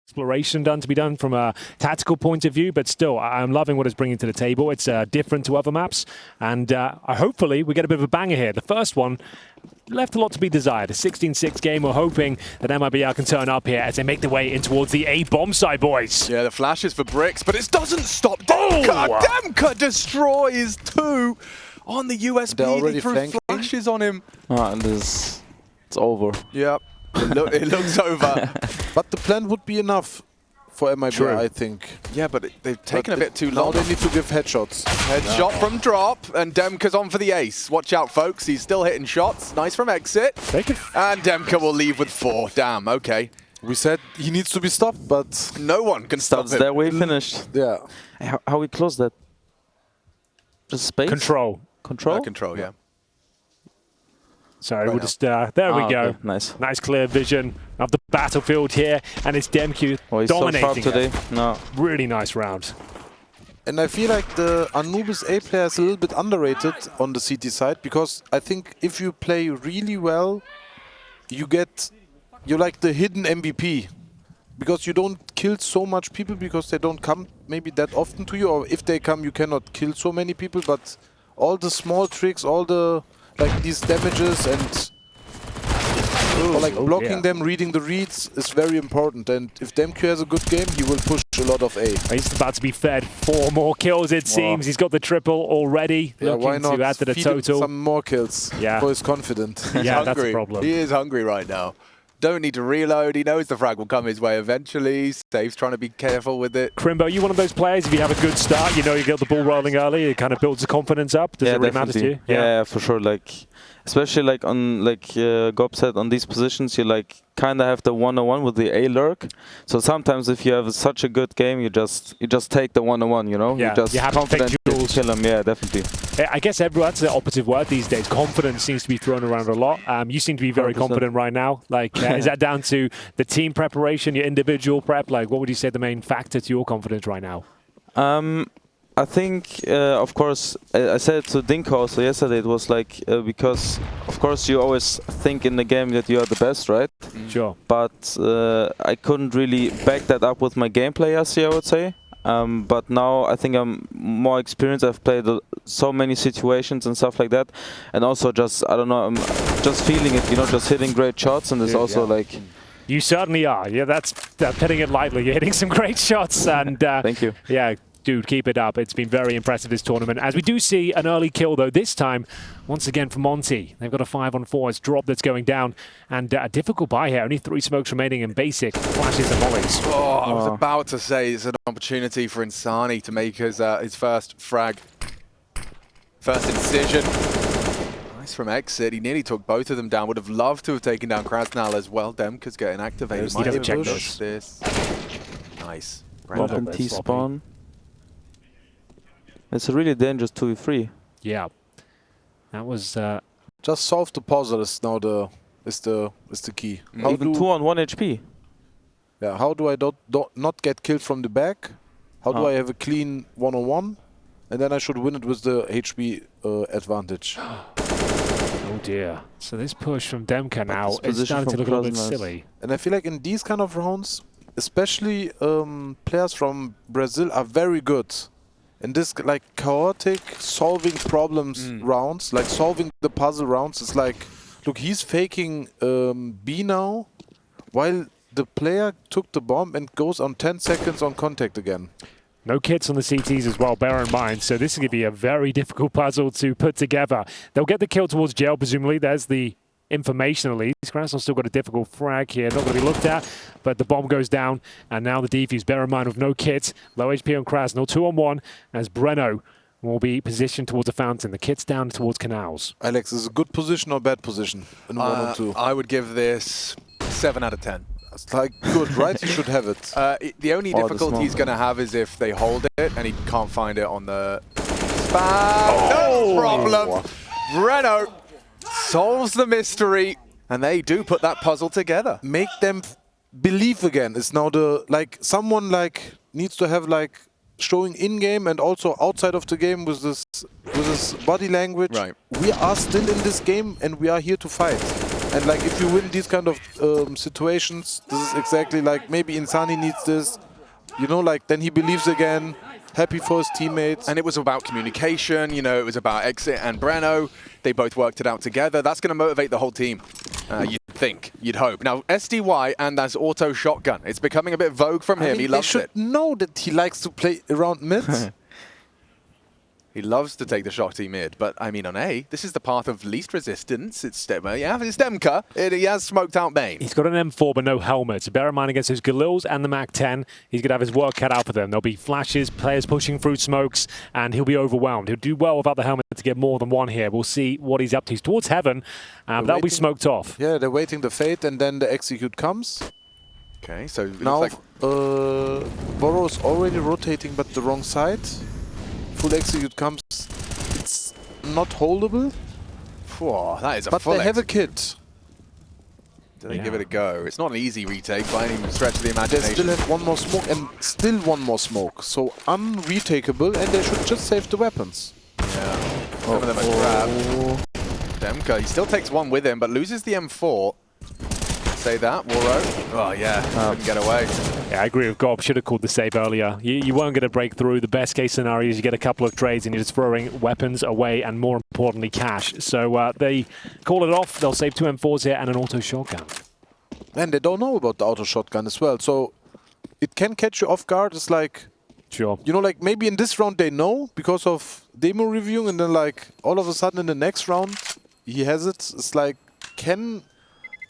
exploration to be done from a tactical point of view, but still, I'm loving what it's bringing to the table. It's different to other maps, and hopefully we get a bit of a banger here. The first one left a lot to be desired. A 16-6 game. We're hoping that MIBR can turn up here as they make their way in towards the A bomb side, boys. Yeah, the flashes for Bricks, but it doesn't stop Demka. Demka destroys 2 on the USB. They threw flashes on him. And it's over. Yep. It looks over. But the plan would be enough for MIBR, I think. Yeah, but they've taken a bit too now long. they need to give headshots. Headshot from drop, and Demka's on for the ace. Watch out, folks. He's still hitting shots. Nice from exit. And Demka will leave with 4. Damn, okay. We said he needs to be stopped, but no one can stop him. That's that way finished. Yeah. How we close that? Just space? Control. Control? Control, yeah. Sorry, we'll just, there we go. Okay. Nice. Nice clear vision of the battlefield here, and it's Demku he's dominating so sharp today. it. No. Really nice round. And I feel like the Anubis A player is a little bit underrated on the CT side, because I think if you play really well, you're like the hidden MVP. Because you don't kill so much people because they don't come maybe that often to you, or if they come you cannot kill so many people, but all the small tricks, all the like these damages and or like blocking them, reading the reads is very important. And if Demku has a good game, he will push a lot of A. He's about to be fed 4 more kills, it seems. He's got the triple already. Yeah, why not to add to the feed him total. some more kills? Yeah. So he's confident. Yeah, that's the problem. He is hungry right now. Don't need to reload. He knows the frag will come his way eventually. Safe's trying to be careful with it. Crimbo, are you one of those players, if you have a good start, you know you get the ball rolling early, it kind of builds the confidence up? Does it really matter to you? Yeah, for sure. Like, especially like on Gob said, on these positions, you like kind of have the 1-on-1 with the A lurk. So sometimes if you have such a good game, you just take the 1-on-1, you know? Yeah, you're just you have confident to to kill him. Yeah, definitely. I guess that's the operative word these days. Confidence seems to be thrown around a lot. You seem to be very 100%. confident right now. Like, is that down to the team preparation, your individual prep? Like, what would you say the main factor to your confidence right now? I think, of course, I said to Dinko also yesterday, it was like, because, of course, you always think in the game that you are the best, right? Sure. But I couldn't really back that up with my gameplay yesterday, I would say. But now I think I'm more experienced. I've played so many situations and stuff like that. And also just, I don't know, I'm just feeling it, you know, just hitting great shots. And it's also like... You certainly are. Yeah, that's putting it lightly. You're hitting some great shots. And thank you. Yeah. Dude, keep it up. It's been very impressive this tournament. As we do see an early kill, though, this time, once again for Monte. They've got a 5-on-4. It's drop that's going down. And a difficult buy here. Only 3 smokes remaining in basic. Flashes and volleys. Oh, I was about to say it's an opportunity for Insani to make his first frag. First incision. Nice from exit. He nearly took both of them down. Would have loved to have taken down kRaSnaL as well. Demka's getting activated. Might have check this. Nice. Welcome T-spawn. It's a really dangerous 2v3. Yeah, that was just solve the puzzle is now the key. Even 2 on 1 HP. Yeah, how do I not get killed from the back? How do I have a clean 1-on-1? And then I should win it with the HP advantage. Oh dear. So this push from Demka now is starting to look a little bit silly. And I feel like in these kind of rounds, especially players from Brazil are very good. In this like chaotic solving problems rounds, like solving the puzzle rounds, it's like, look, he's faking B now, while the player took the bomb and goes on 10 seconds on contact again. No kits on the CTs as well, bear in mind. So this is going to be a very difficult puzzle to put together. They'll get the kill towards jail, presumably. There's the information at least. kRaSnaL's still got a difficult frag here, not going to be looked at, but the bomb goes down, and now the defuse, bear in mind, with no kit, low HP on kRaSnaL, 2-on-1, as Breno will be positioned towards the fountain. The kit's down towards canals. Alex, is it a good position or bad position in 1-on-2? I would give this 7 out of 10. It's like good, right? You should have it. The only difficulty he's going to have is if they hold it and he can't find it on the spam. No problem. Breno solves the mystery, and they do put that puzzle together. Make them believe again. It's now the someone needs to have showing in game and also outside of the game with this body language. Right. We are still in this game and we are here to fight. And like if you win these kind of situations, this is exactly like maybe Insani needs this. You know, like then he believes again, happy for his teammates. And it was about communication, you know, it was about Exit and Breno. They both worked it out together. That's going to motivate the whole team, you'd think, you'd hope. Now, SDY and that's auto shotgun. It's becoming a bit vogue from him. I mean, he loves they it. should know that he likes to play around mid. He loves to take the shotty mid, but I mean on A, this is the path of least resistance. It's Demka. He has smoked out main. He's got an M4 but no helmet. Bear in mind against those Galils and the Mac-10, he's going to have his work cut out for them. There'll be flashes, players pushing through smokes, and he'll be overwhelmed. He'll do well without the helmet to get more than one here. We'll see what he's up to. He's towards heaven, but that'll be smoked off. Yeah, they're waiting the fate, and then the execute comes. Okay, so it Now, looks like Borrow is already rotating, but the wrong side. Full execute comes. It's not holdable. whoa, that is a But full they have a execute. kit. Do they give it a go? It's not an easy retake by any stretch of the They imagination. still have one more smoke and still one more smoke. So unretakeable, and they should just save the weapons. Yeah. Some of them are grabbed. Demka, he still takes one with him, but loses the M4. Say that, Waro. Oh yeah, couldn't get away. Yeah, I agree with Gob. Should have called the save earlier. You weren't going to break through. The best case scenario is you get a couple of trades and you're just throwing weapons away and, more importantly, cash. So they call it off. They'll save 2 M4s here and an auto shotgun. And they don't know about the auto shotgun as well. So it can catch you off guard. It's like, Sure. you know, like maybe in this round they know because of demo reviewing, and then like all of a sudden in the next round he has it. It's like, can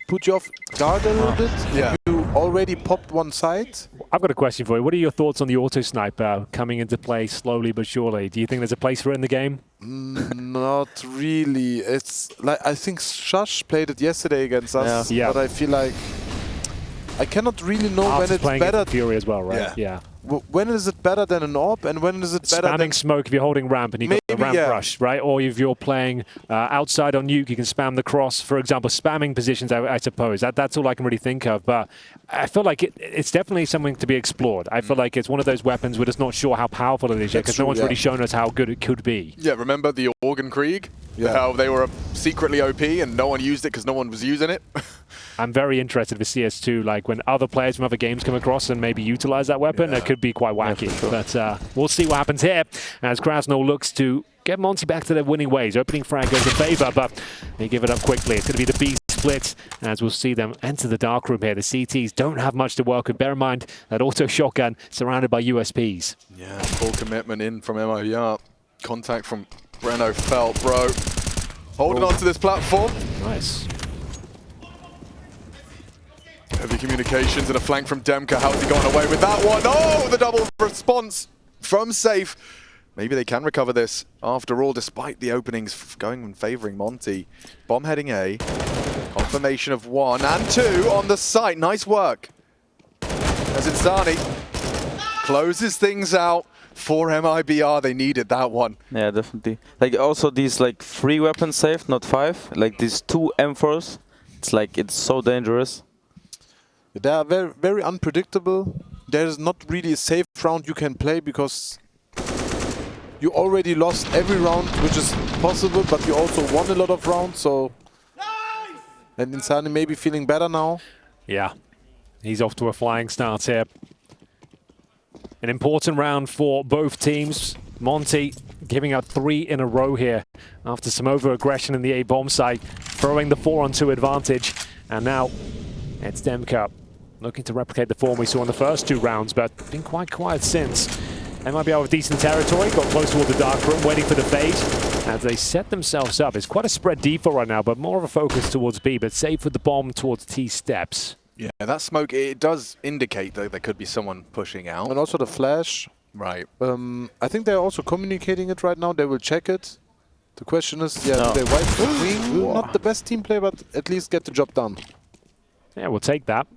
put you off guard a little bit. Yeah. You already popped one side. I've got a question for you. What are your thoughts on the auto sniper coming into play slowly but surely? Do you think there's a place for it in the game? Not really. It's like, I think Shush played it yesterday against us. Yeah. But I feel like I cannot really know when After it's playing better. against Fury as well, right? Yeah. When is it better than an AWP, and when is it better Spamming than smoke if you're holding ramp and you've got the Maybe, ramp yeah. rush, right? Or if you're playing outside on nuke, you can spam the cross. For example, spamming positions, I suppose. That's all I can really think of. But I feel like it's definitely something to be explored. I feel like it's one of those weapons we're just not sure how powerful it is yet, because no one's really shown us how good it could be. Yeah, remember the Organ Krieg? Yeah. How they were secretly OP and no one used it because no one was using it? I'm very interested with CS2, like when other players from other games come across and maybe utilize that weapon, it could be quite wacky. for sure. But we'll see what happens here as kRaSnaL looks to get Monte back to their winning ways. Opening frag goes in favor, but they give it up quickly. It's going to be the B split as we'll see them enter the dark room here. The CTs don't have much to work with. Bear in mind that auto shotgun surrounded by USPs. Yeah, full commitment in from MIBR. Contact from Breno felt, bro. Holding on to this platform. Nice. Heavy communications and a flank from Demka. How's he gone away with that one? Oh, the double response from Safe. Maybe they can recover this after all, despite the openings going and favoring Monte. Bomb heading A. Confirmation of 1 and 2 on the site. Nice work. As insani closes things out for MIBR. They needed that one. Yeah, definitely. Like also these like 3 weapons saved, not 5. Like these 2 M4s. It's like it's so dangerous. They are very, very unpredictable. There is not really a safe round you can play because you already lost every round, which is possible, but you also won a lot of rounds. So, and Insani may be feeling better now. Yeah, he's off to a flying start here. An important round for both teams. Monte giving up 3 in a row here after some over-aggression in the A-bomb site, throwing the 4-on-2 advantage. And now it's Demka looking to replicate the form we saw in the first 2 rounds, but been quite quiet since. They might be out of decent territory, got close toward the dark room, waiting for the fade as they set themselves up. It's quite a spread default right now, but more of a focus towards B, but safe with the bomb towards T steps. Yeah, that smoke, it does indicate that there could be someone pushing out. And also the flash. Right. I think they're also communicating it right now. They will check it. The question is, do they wipe the wing? Not the best team play, but at least get the job done. Yeah, we'll take that.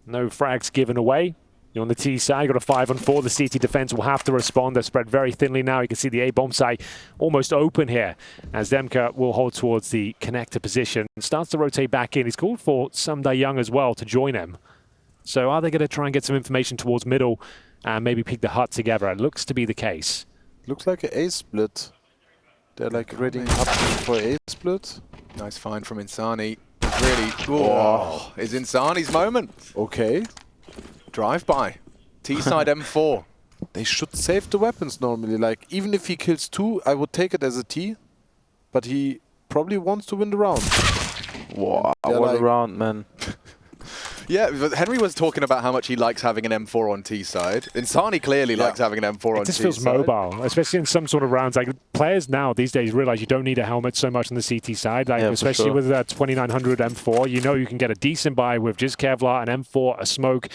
No frags given away. You're on the T side, got a 5-on-4. The CT defense will have to respond. They're spread very thinly now. You can see the A-bomb site almost open here as Demka will hold towards the connector position. Starts to rotate back in. He's called for Sumda Young as well to join him. So are they going to try and get some information towards middle and maybe pick the hut together? It looks to be the case. Looks like an A split. They're like readying up for A split. Nice find from Insani. really... Oh, is Insani's moment. Okay. Drive-by. T-side M4. They should save the weapons normally. Like, even if he kills 2, I would take it as a T. But he probably wants to win the round. Wow, They're what like- a round, man. Yeah, but Henry was talking about how much he likes having an M4 on T-side. Insani clearly likes having an M4 on It just T-side. feels mobile, especially in some sort of rounds. Like players now these days realize you don't need a helmet so much on the CT side. Like Yeah, for especially sure. with that 2900 M4, you know you can get a decent buy with just Kevlar, an M4, a smoke.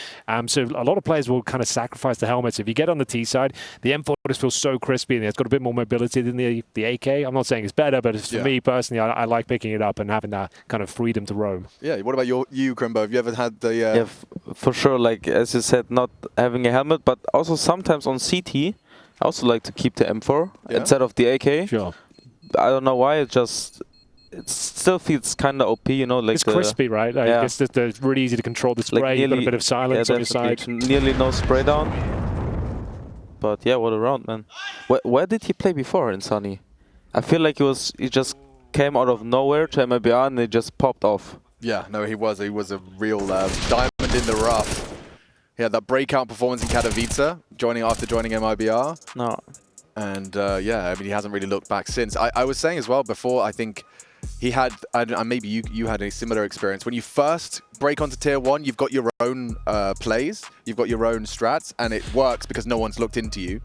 So a lot of players will kind of sacrifice the helmets. If you get on the T side, the M4 just feels so crispy and it's got a bit more mobility than the AK. I'm not saying it's better, but for me personally, I like picking it up and having that kind of freedom to roam. Yeah, what about you, Crimbo? Have you ever had the... Yeah, for sure, like as you said, not having a helmet, but also sometimes on CT, I also like to keep the M4 instead of the AK. Sure. I don't know why, it still feels kind of OP, you know, like It's crispy, right? Like yeah. It's just really easy to control the spray. Like You've got a bit of silence on your side. Nearly no spray down. But yeah, what a round, man. Where did he play before, Insani? I feel like he just came out of nowhere to MIBR and it just popped off. Yeah, no, he was a real diamond in the rough. He had that breakout performance in Katowice, after joining MIBR. No. And yeah, I mean, he hasn't really looked back since. I was saying as well before, I think he had, maybe you had a similar experience. When you first break onto Tier 1, you've got your own plays, you've got your own strats, and it works because no one's looked into you.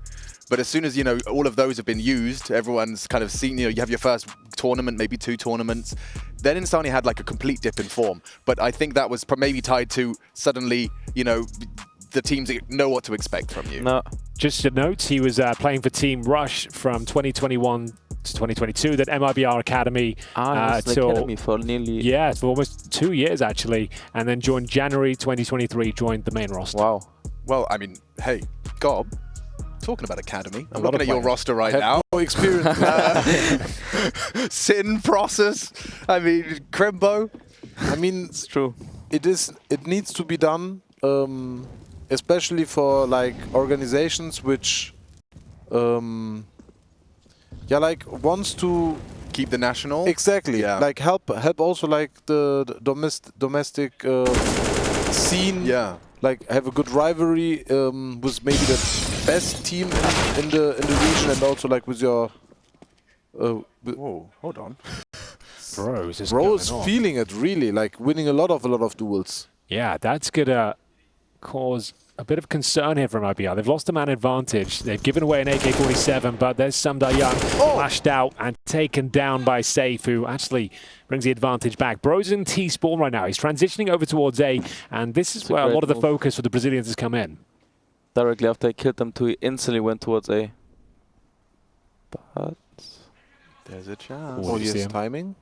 But as soon as, you know, all of those have been used, everyone's kind of seen, you know, you have your first tournament, maybe 2 tournaments. Then Insani had like a complete dip in form. But I think that was maybe tied to suddenly, you know, the teams know what to expect from you. No. Just a note, he was playing for Team Rush from 2021 to 2022, then MIBR Academy till Academy for nearly... Yeah, for almost 2 years actually, and then joined January 2023, joined the main roster. Wow. Well, I mean, hey, Gob, talking about Academy, I'm lot looking of at your players. roster right I now. have no experience. Sin process. I mean, Crimbo. I mean, It's true. it needs to be done, especially for like organizations which, like wants to Keep the national. exactly like help also like the domestic scene. Yeah. Like have a good rivalry with maybe the best team in the region, and also like with your. Whoa, hold on. Bros is Bro is going on. feeling it really, like winning a lot of duels. Yeah, that's gonna cause a bit of concern here from IBR. They've lost a man advantage. They've given away an AK-47, but there's Samda Young flashed out and taken down by Safe, who actually brings the advantage back. Bro's in T-spawn right now. He's transitioning over towards A, and this is where a great lot of the move. focus for the Brazilians has come in. Directly after I killed them two, he instantly went towards A. But... There's a chance. Oh, Oh, you see yes, him? timing.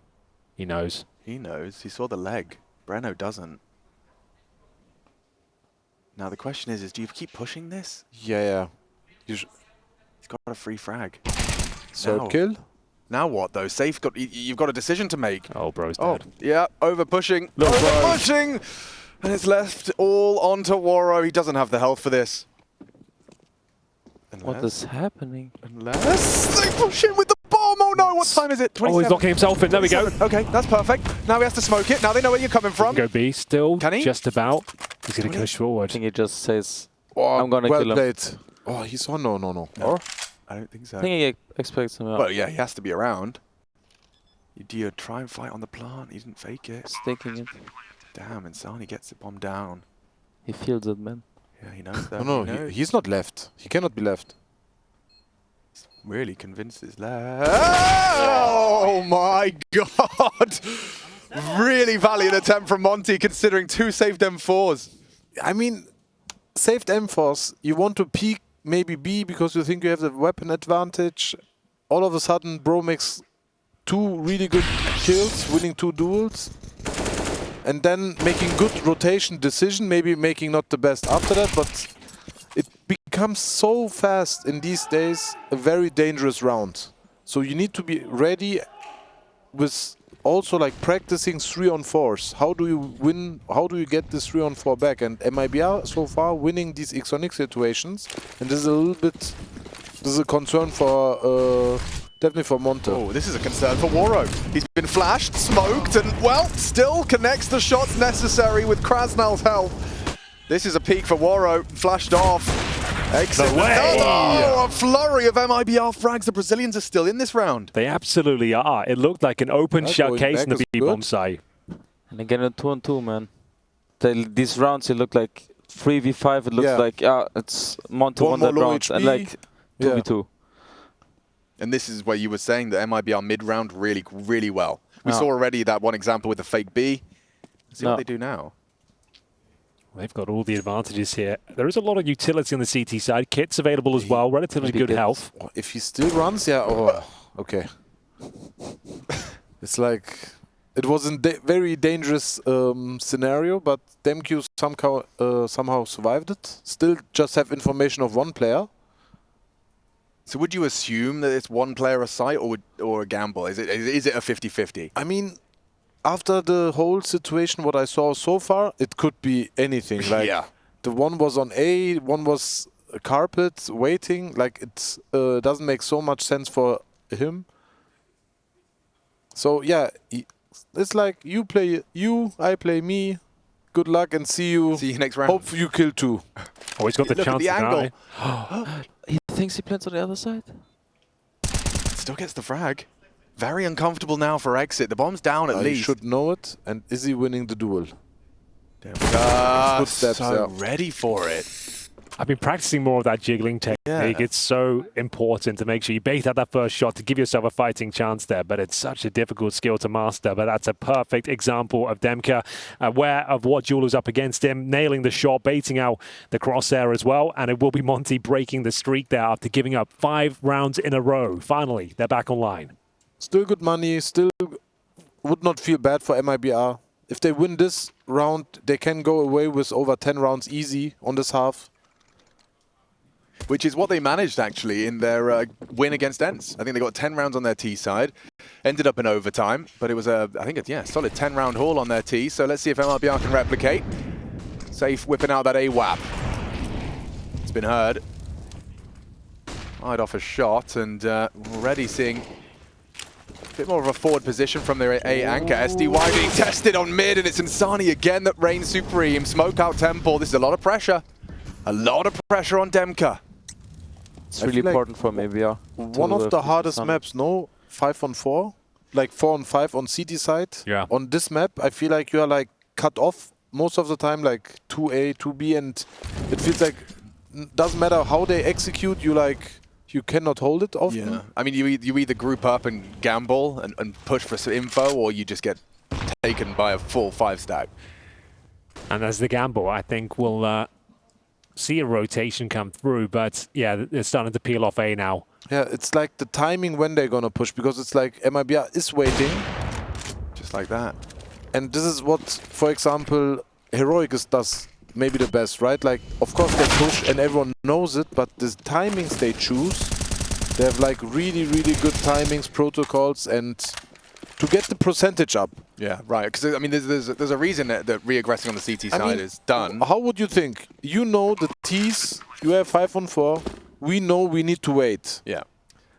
He knows. He knows. He saw the leg. Breno doesn't. Now the question is do you keep pushing this? Yeah. You He's got a free frag. third Now- kill. Now what though? Safe got. You've got a decision to make. Oh, Bro's Oh, dead. yeah, over pushing. Look, Over bro. pushing! And it's left all onto Waro. He doesn't have the health for this. what is happening? Unless they push in with the bomb. Oh no, what time is it? Oh, he's locking himself in. There we go. 27. Okay, that's perfect. Now he has to smoke it. Now they know where you're coming from. Go B still. Can he? Just about. He's going to push I forward. think he just says... Oh, I'm gonna well kill him. played. Oh, he's on. No. Or I don't think so. I think he expects him out. Well, yeah, he has to be around. Do you try and fight on the plant? He didn't fake it. Sticking it. Damn, Insani gets the bomb down. He feels it, man. Yeah, he knows that. no, He knows. he's not left. He cannot be left. Really convinced his left. Oh my god! Really valiant attempt from Monte considering 2 saved M4s. I mean, saved M4s. You want to peek maybe B because you think you have the weapon advantage. All of a sudden, Bro makes 2 really good kills, winning 2 duels, and then making good rotation decision. Maybe making not the best after that, but it becomes so fast in these days a very dangerous round. So you need to be ready with also like practicing 3-on-4s. How do you win? How do you get this 3-on-4 back? And MIBR so far winning these X-on-X situations, and this is a little bit. This is a concern for Definitely for Monte. Oh, this is a concern for Waro. He's been flashed, smoked, and, well, still connects the shots necessary with kRaSnaL's help. This is a peak for Waro, flashed off. Exit. Oh, a flurry of MIBR frags. The Brazilians are still in this round. They absolutely are. It looked like an open shut going case back in the is B-bomb good. site. And again, a 2-on-2, man. These rounds, it look like 3v5. It looks like, it's Monte won that more low round. HP. And like 2v2. And this is where you were saying that MIBR mid-round really well. We saw already that one example with the fake B. Let's see what they do now. They've got all the advantages here. There is a lot of utility on the CT side. Kit's available as well. Relatively good health. If he still runs, oh, okay. It's like, it was a very dangerous scenario, but DemQ somehow survived it. Still just have information of one player. So would you assume that it's one player a site or a gamble? Is it a 50-50? I mean, after the whole situation, what I saw so far, it could be anything. Like the one was on A, one was a carpet waiting. Like it doesn't make so much sense for him. So yeah, it's like you play you, I play me. Good luck and see you. See you next round. Hope you kill two. Oh, he's got the Look at chance the to angle. die. He thinks he plans on the other side? Still gets the frag. Very uncomfortable now for exit. The bomb's down at He least. should know it. And is he winning the duel? Good steps, so ready for it. I've been practicing more of that jiggling technique. It's so important to make sure you bait out that first shot to give yourself a fighting chance there, but it's such a difficult skill to master. But that's a perfect example of Demka, aware of what Jewel's up against him, nailing the shot, baiting out the crosshair as well, and it will be Monte breaking the streak there after giving up 5 rounds in a row. Finally, they're back online. Still good money, still would not feel bad for MIBR. If they win this round, they can go away with over 10 rounds easy on this half. Which is what they managed, actually, in their win against ENCE. I think they got 10 rounds on their T side. Ended up in overtime, but it was a, I think, solid 10-round haul on their T. So let's see if MIBR can replicate. Safe whipping out that AWAP. It's been heard. Fired off a shot, and already seeing a bit more of a forward position from their A anchor. SDY being tested on mid, and it's insani again that reigns supreme. Smoke out Temple. This is a lot of pressure. A lot of pressure on Demka. It's really important for MIBR. One of the hardest maps, no? 5-on-4? Like 4-on-5 on CT side? Yeah. On this map, I feel like you are like cut off most of the time, like 2A, 2B, and it feels like doesn't matter how they execute, you cannot hold it often. Yeah. I mean, you either group up and gamble and push for some info, or you just get taken by a full 5-stack. And as the gamble, I think we'll see a rotation come through, but yeah, they're starting to peel off A now. Yeah, it's like the timing when they're gonna push, because it's like MIBR is waiting. Just like that. And this is what, for example, Heroic does maybe the best, right? Like, of course they push and everyone knows it, but the timings they choose, they have like really, really good timings, protocols, and to get the percentage up. Yeah, right. Because I mean, there's a reason that re-aggressing on the CT side is done. How would you think? You know the T's, you have 5-on-4, we know we need to wait. Yeah.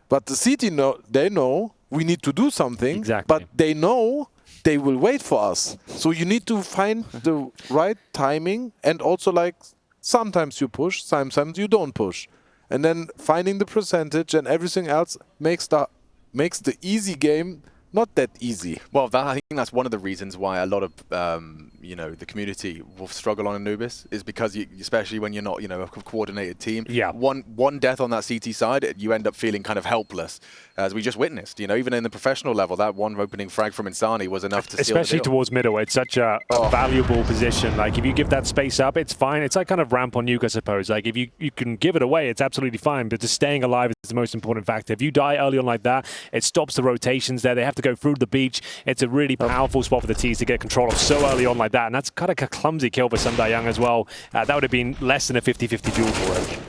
But the CT, they know we need to do something, Exactly. but they know they will wait for us. So you need to find the right timing, and also like sometimes you push, sometimes you don't push. And then finding the percentage and everything else makes the easy game not that easy. Well, I think that's one of the reasons why a lot of the community will struggle on Anubis, is because especially when you're not a coordinated team. Yeah. One death on that CT side, you end up feeling kind of helpless, as we just witnessed. Even in the professional level, that one opening frag from insani was enough to seal the Especially deal. towards middle, it's such a valuable position. Like if you give that space up, it's fine. It's like kind of ramp on nuke, I suppose. Like if you can give it away, it's absolutely fine. But just staying alive is the most important factor. If you die early on like that, it stops the rotations there. They have to go through the beach. It's a really powerful spot for the T's to get control of so early on like that. And that's kind of a clumsy kill for Sun Young as well. That would have been less than a 50-50 duel for him.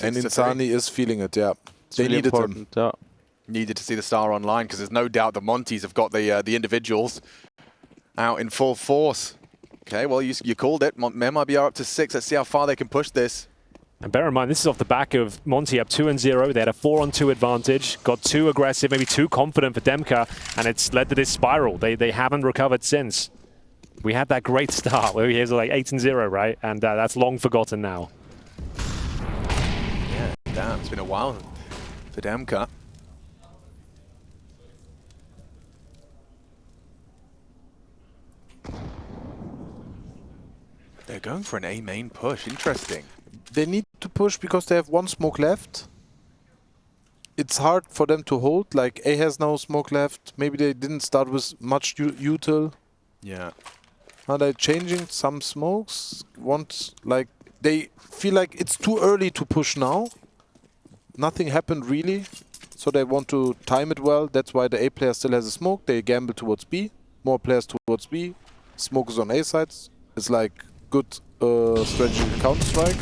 And insani is feeling it, yeah. They really needed important. him. Yeah. Needed to see the star online, because there's no doubt the Montes have got the individuals out in full force. Okay, well, you called it. MIBR up to 6. Let's see how far they can push this. And bear in mind, this is off the back of Monte up 2-0. They had a 4-on-2 advantage, got too aggressive, maybe too confident for Demka, and it's led to this spiral. They haven't recovered since. We had that great start where he was like 8-0, right? And that's long forgotten now. Yeah, damn, it's been a while for Demka. They're going for an A main push. Interesting. They need to push because they have one smoke left. It's hard for them to hold. Like A has no smoke left. Maybe they didn't start with much util. Yeah. Are they changing some smokes? Like they feel like it's too early to push now. Nothing happened really, so they want to time it well. That's why the A player still has a smoke. They gamble towards B. More players towards B. Smoke is on A sides. It's like good strategy Counter-Strike.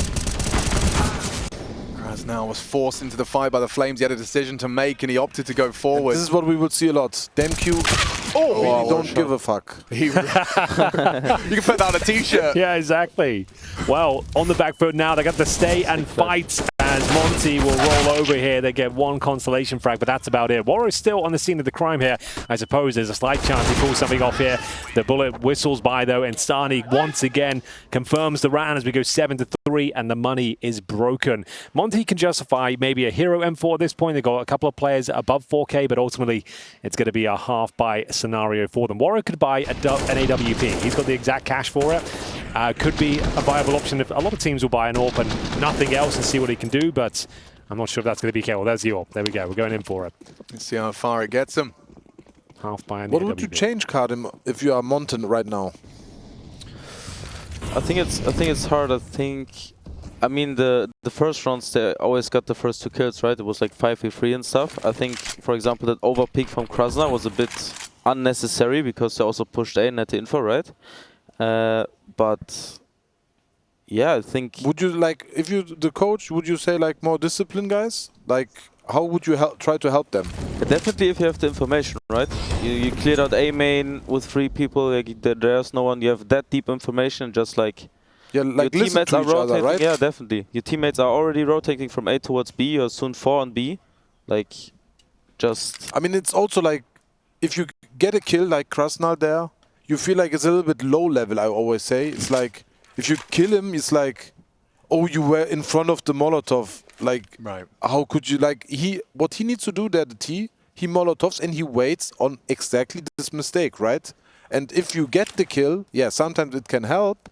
kRaSnaL was forced into the fight by the Flames. He had a decision to make and he opted to go forward. And this is what we will see a lot. DenQ really don't give a fuck. You can put that on a t-shirt. Yeah, exactly. Well, on the back foot now, they got to stay and fight as Monte will roll over here. They get one consolation frag, but that's about it. Warrior's still on the scene of the crime here. I suppose there's a slight chance he pulls something off here. The bullet whistles by though, and insani once again confirms the round as we go 7-3, and the money is broken. Monte can justify maybe a hero M4 at this point. They've got a couple of players above 4K, but ultimately it's going to be a half-buy scenario for them. Warrior could buy an AWP. He's got the exact cash for it. Could be a viable option. If a lot of teams will buy an AWP and nothing else and see what he can do, but I'm not sure if that's going to be KO. There's the AWP. There we go. We're going in for it. Let's see how far it gets him. Half buy an What AWP. would you change, Kadim, if you are Monte right now? I think it's hard. I mean the first rounds they always got the first 2 kills, right? It was like 5v3 and stuff. I think, for example, that overpeak from kRaSnaL was a bit unnecessary because they also pushed A and had the info, right? But yeah, I think. Would you like, if you the coach, would you say like more discipline, guys? Like, how would you try to help them? Definitely, if you have the information, right? You cleared out A main with 3 people. Like there's no one. You have that deep information, just like. Yeah, like your listen teammates to are each other, rotating. right? Yeah, definitely. Your teammates are already rotating from A towards B. You're soon 4 on B. Like, just. I mean, it's also like, if you get a kill like kRaSnaL there, you feel like it's a little bit low level, I always say. It's like, if you kill him, it's like, oh, you were in front of the Molotov. Like, Right. how could you, like, what he needs to do there, the T, he Molotovs and he waits on exactly this mistake, right? And if you get the kill, yeah, sometimes it can help,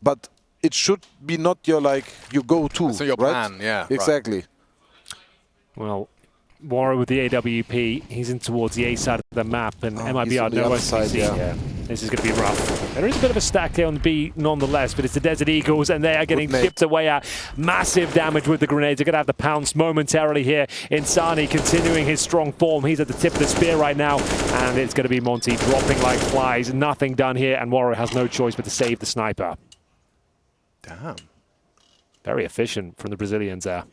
but it should be not your, like, you go-to, So your right? plan, yeah. Exactly. Well, Warrior with the AWP, he's in towards the A side of the map, and He's MIBR on the no other SPC. side, yeah. This is going to be rough. There is a bit of a stack here on the B nonetheless, but it's the Desert Eagles, and they are getting Good nade. chipped away at. Massive damage with the grenades. They're going to have the pounce momentarily here. insani continuing his strong form. He's at the tip of the spear right now, and it's going to be Monte dropping like flies. Nothing done here, and Warrior has no choice but to save the sniper. Damn. Very efficient from the Brazilians there.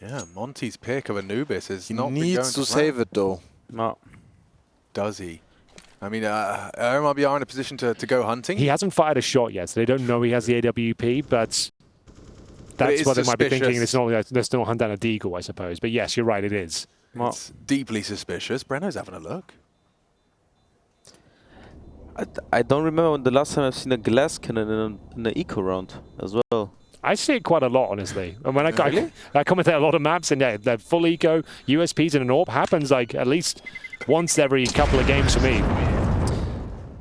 Yeah, Monte's pick of Anubis is He not been needs going to save it, though. No. Does he? I mean, are MIBR in a position to go hunting? He hasn't fired a shot yet, so they don't know he has the AWP, but that's what they might be thinking. It's not, they're still hunting down a deagle, I suppose. But yes, you're right, it is. It's deeply suspicious. Brenno's having a look. I don't remember when the last time I've seen a glass cannon in an eco round as well. I see it quite a lot, honestly. And when I commentate a lot of maps, and yeah, they're full eco, USPs and an AWP happens like at least once every couple of games for me.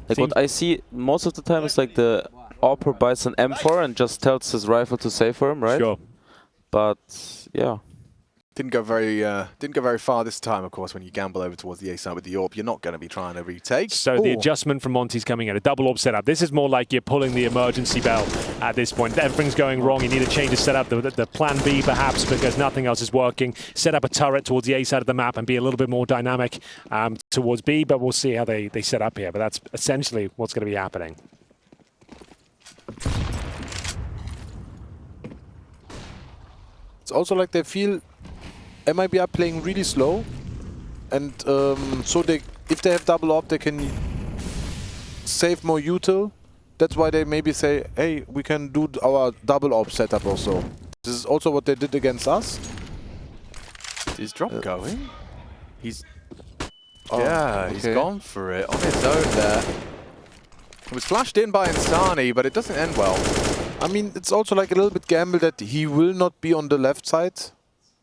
Like what I see most of the time is like the AWPer buys an M4 and just tells his rifle to save for him, right? Sure. But yeah. Didn't go very far this time, of course, when you gamble over towards the A side with the AWP. You're not going to be trying to retake. So the adjustment from Monte's coming in, a double AWP setup. This is more like you're pulling the emergency bell at this point. Everything's going wrong. You need to change the setup, the plan B perhaps, because nothing else is working. Set up a turret towards the A side of the map and be a little bit more dynamic towards B, but we'll see how they set up here. But that's essentially what's going to be happening. It's also like they feel MIBR playing really slow, and so if they have double AWP, they can save more util. That's why they maybe say, hey, we can do our double AWP setup also. This is also what they did against us. Is drop going? He's... Oh, yeah, he's okay. gone for it on his own there. It was flashed in by Insani, but it doesn't end well. I mean, it's also like a little bit gamble that he will not be on the left side.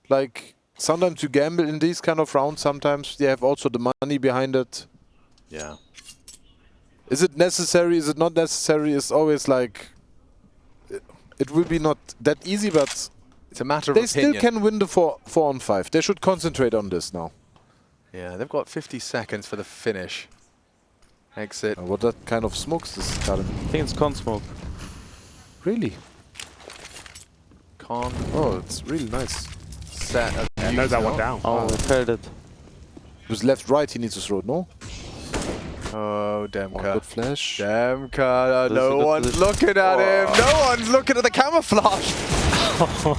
Like, sometimes you gamble in these kind of rounds, sometimes they have also the money behind it. Yeah. Is it necessary? Is it not necessary? It's always like... It will be not that easy, but... It's a matter of They opinion. still can win the 4-on-5. They should concentrate on this now. Yeah, they've got 50 seconds for the finish. Exit. What that kind of smokes this current? I think it's con smoke. Really? Con Oh, it's really nice. set. Yeah, knows that one down. Oh, I failed it. It was left, right, he needs to throw it, no? Oh, Oh, Demka. good flash. Demka, This is a no good one's position. looking at him. No one's looking at the camouflage.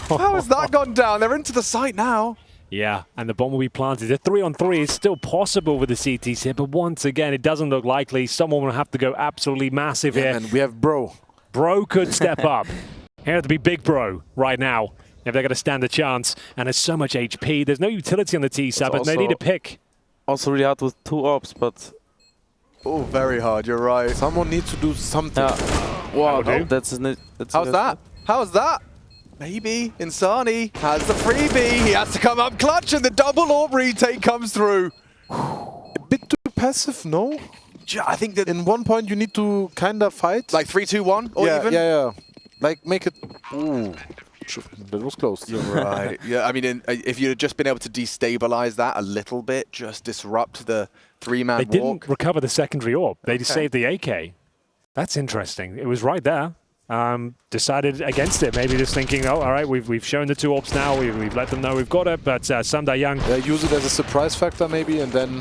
How has that gone down? They're into the site now. Yeah, and the bomb will be planted. A 3-on-3 is still possible with the CTs here, but once again, it doesn't look likely. Someone will have to go absolutely massive Yeah, here. man, we have Bro. Bro could step up. Here have to be big Bro right now if they're going to stand a chance. And there's so much HP. There's no utility on the T side, but they need a pick. Also really hard with 2 ops, but... Oh, very hard. You're right. Someone needs to do something. Wow, That'll do. that's How's that? How's that? Maybe Insani has the freebie. He has to come up clutch, and the double orb retake comes through. A bit too passive, no? I think that In one point you need to kind of fight. like 3, 2, 1 or yeah, even. yeah. Like make it... Ooh. That was close. Right. Yeah. I mean, if you'd just been able to destabilize that a little bit, just disrupt the 3-man They walk. didn't recover the secondary orb. They just saved the AK. That's interesting. It was right there. Decided against it. Maybe just thinking, oh, all right, we've shown the 2 orbs now. We've let them know we've got it. But Samda Young... Use it as a surprise factor maybe, and then,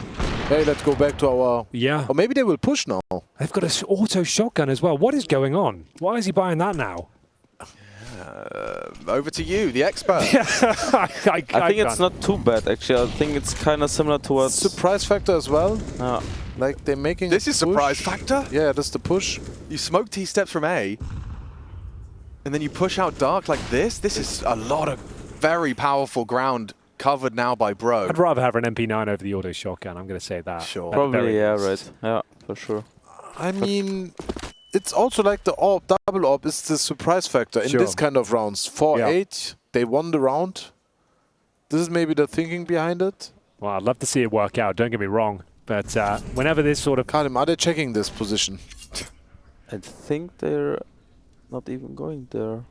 hey, let's go back to our... Yeah. Or maybe they will push now. They've got an auto shotgun as well. What is going on? Why is he buying that now? Over to you, the expert. I I think it's not too bad, actually. I think it's kind of similar to what... Surprise factor as well. Yeah. Like they're making This is push. surprise factor. Yeah, that's the push. You smoke T-steps from A, and then you push out dark like this. This is a lot of very powerful ground covered now by Bro. I'd rather have an MP9 over the auto shotgun. I'm going to say that. Sure. At the very Probably, yeah, least. right. Yeah, for sure. I mean, it's also like the orb, double orb is the surprise factor in Sure. this kind of rounds. 4-8, they won the round. This is maybe the thinking behind it. Well, I'd love to see it work out. Don't get me wrong. But whenever this sort of... Karim, are they checking this position? I think they're not even going there.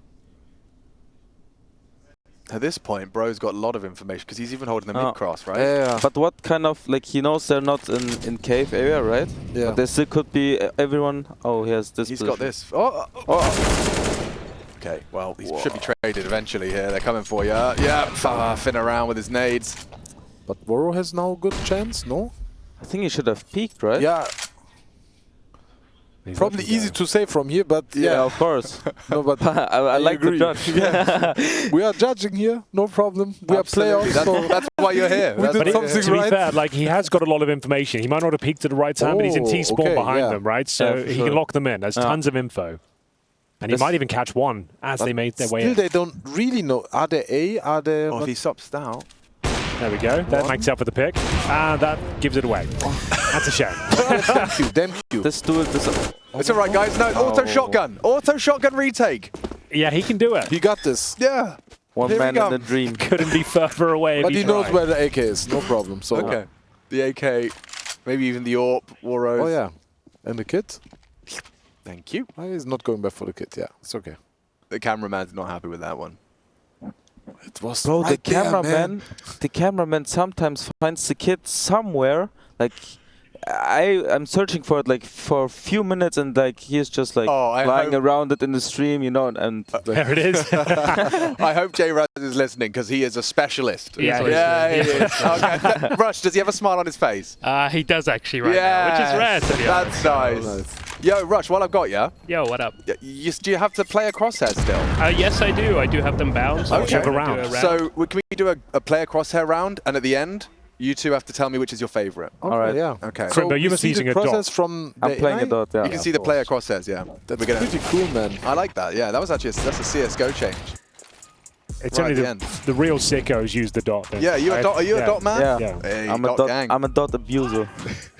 At this point, Bro's got a lot of information because he's even holding the Oh. mid-cross, right? Yeah. But what kind of, like, he knows they're not in cave area, right? Yeah. But there still could be everyone... Oh, he has this He's position. got this. Okay, well, he should be traded eventually here. They're coming for you. Yeah, fin around with his nades. But Voro has now a good chance, no? I think he should have peaked, right? Yeah, He's probably looking easy there. to say from here, but Yeah, yeah. of course. No, but I like agree. the judge. Yeah. We are judging here, no problem. We are Absolutely. players, so That's why you're here. We That's did why But you're something to be right. fair, like, he has got a lot of information. He might not have peaked at the right time, but he's in Oh, T-spawn okay, behind yeah. them, right? So Yeah, for he sure. can lock them in. There's tons of info. And he This- might even catch one as they make their way still in. they don't really know. Are they A? Are they... Oh, if he stops stout. There we go. That makes up for the pick. And that gives it away. That's a shame. Damn you, damn you. This duel, this... It's all right, guys. No, auto shotgun. Auto shotgun retake. Yeah, he can do it. He got this. Yeah. One Here we man go. in a dream. Couldn't be further away if But he knows tried. where the AK is, no problem. So Okay. The AK, maybe even the AWP, Waros. Oh yeah. And the kit? Thank you. He's not going back for the kit, yeah. It's okay. The cameraman's not happy with that one. It was Bro, right the there, cameraman, man. the cameraman sometimes finds the kid somewhere. Like, I'm searching for it like for a few minutes, and like he's just like Oh, I flying hope- around it in the stream, you know. And There it is. I hope J-Raz is listening because he is a specialist. Yeah, yeah, he is. Okay. Rush, does he have a smile on his face? He does actually right now, which is rare to be honest. That's nice. Yo, Rush, while I've got you, Yo, what up? do you have to play a crosshair still? Yes, I do. I do have them bound. So Okay. we're gonna Round. do a round. So can we do a player crosshair round, and at the end, you two have to tell me which is your favorite. Okay, Alright. yeah. Okay. So, but we you must be see using the a dot. process from I'm the playing AI? a dot, yeah. You can see the player crosshairs, yeah. That's We're gonna- pretty cool, man. I like that, yeah. That was actually that's a CSGO change. It's right only at the end. the real sickos use the dot. Yeah, you a dot? Are you a dot man? Yeah, Yeah. Hey, I'm a dot dot. gang. I'm a dot abuser.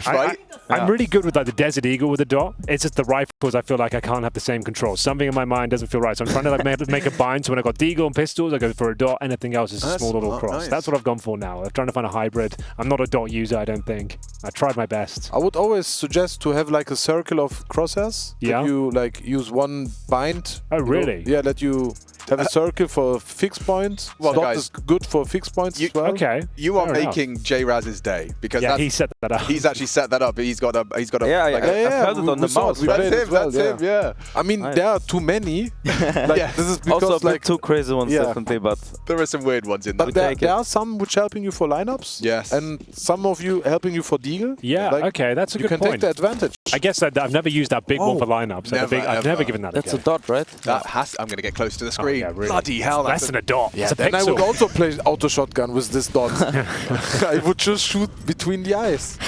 Right? I'm really good with like the Desert Eagle with the dot. It's just the rifles I feel like I can't have the same control. Something in my mind doesn't feel right. So I'm trying to like make a bind. So when I got Deagle and pistols, I go for a dot. Anything else is a That's small little smart, cross. nice. That's what I've gone for now. I'm trying to find a hybrid. I'm not a dot user, I don't think. I tried my best. I would always suggest to have like a circle of crosshairs. Yeah. That you like use one bind. Oh, you know? really? Yeah, that you have a circle for fixed points. Well, Dot guys, is good for fixed points as well. Okay. You are Fair enough. making J-Raz's day because Yeah, that's, he set that up. he's actually set that up. He's got a Yeah, like I felt it on we the saw it, mouse. we Right? played that's as him. well, That's him. Yeah. I mean, Nice. there are too many. Like, Yeah. this is because Also a bit like, too crazy ones, yeah. definitely, but There are some weird ones in there. but there, take there it. are some which helping you for lineups. Yes. And some of you helping you for Deagle. Yeah, Like, okay, that's a you good can point. take the advantage. I guess that I've never used that big one Whoa. for lineups. Never, I've never ever. given that that's a a go. dot, right? That has. I'm going to get close to the screen. yeah, really. Bloody hell! Less That's than a dot. Yeah, It's a then I pixel. would also play auto shotgun with this dot. I would just shoot between the eyes.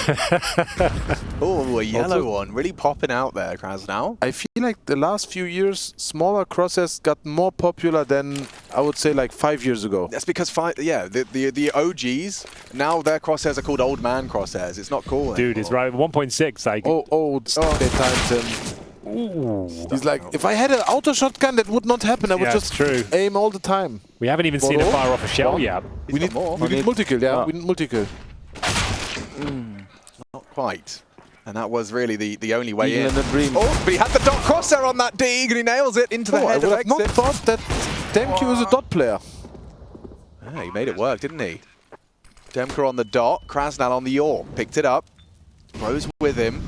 oh, a yellow one, really popping out there, kRaSnaL. I feel like the last few years, smaller crosshairs got more popular than I would say like 5 years ago. That's because the OGs now their crosshairs are called old man crosshairs. It's not cool. Dude, it's anymore. right. 1.6. Like, They timed him. ooh. He's like, if I had an auto shotgun, that would not happen. I would Yeah, just it's true. aim all the time. We haven't even seen it Boro? fire off a shell Boro? yet. He's got more. We need multikill, yeah. Yeah. We need multikill. Not quite. And that was really the only way Eagle in. in the dream. Oh, but he had the dot crosshair on that dig and he nails it into the Oh, I head would of have not exit. thought that Demke is a dot player. Ah, he made it work, didn't he? Demka on the dot, kRaSnaL on the yaw. Picked it up. Rose with him.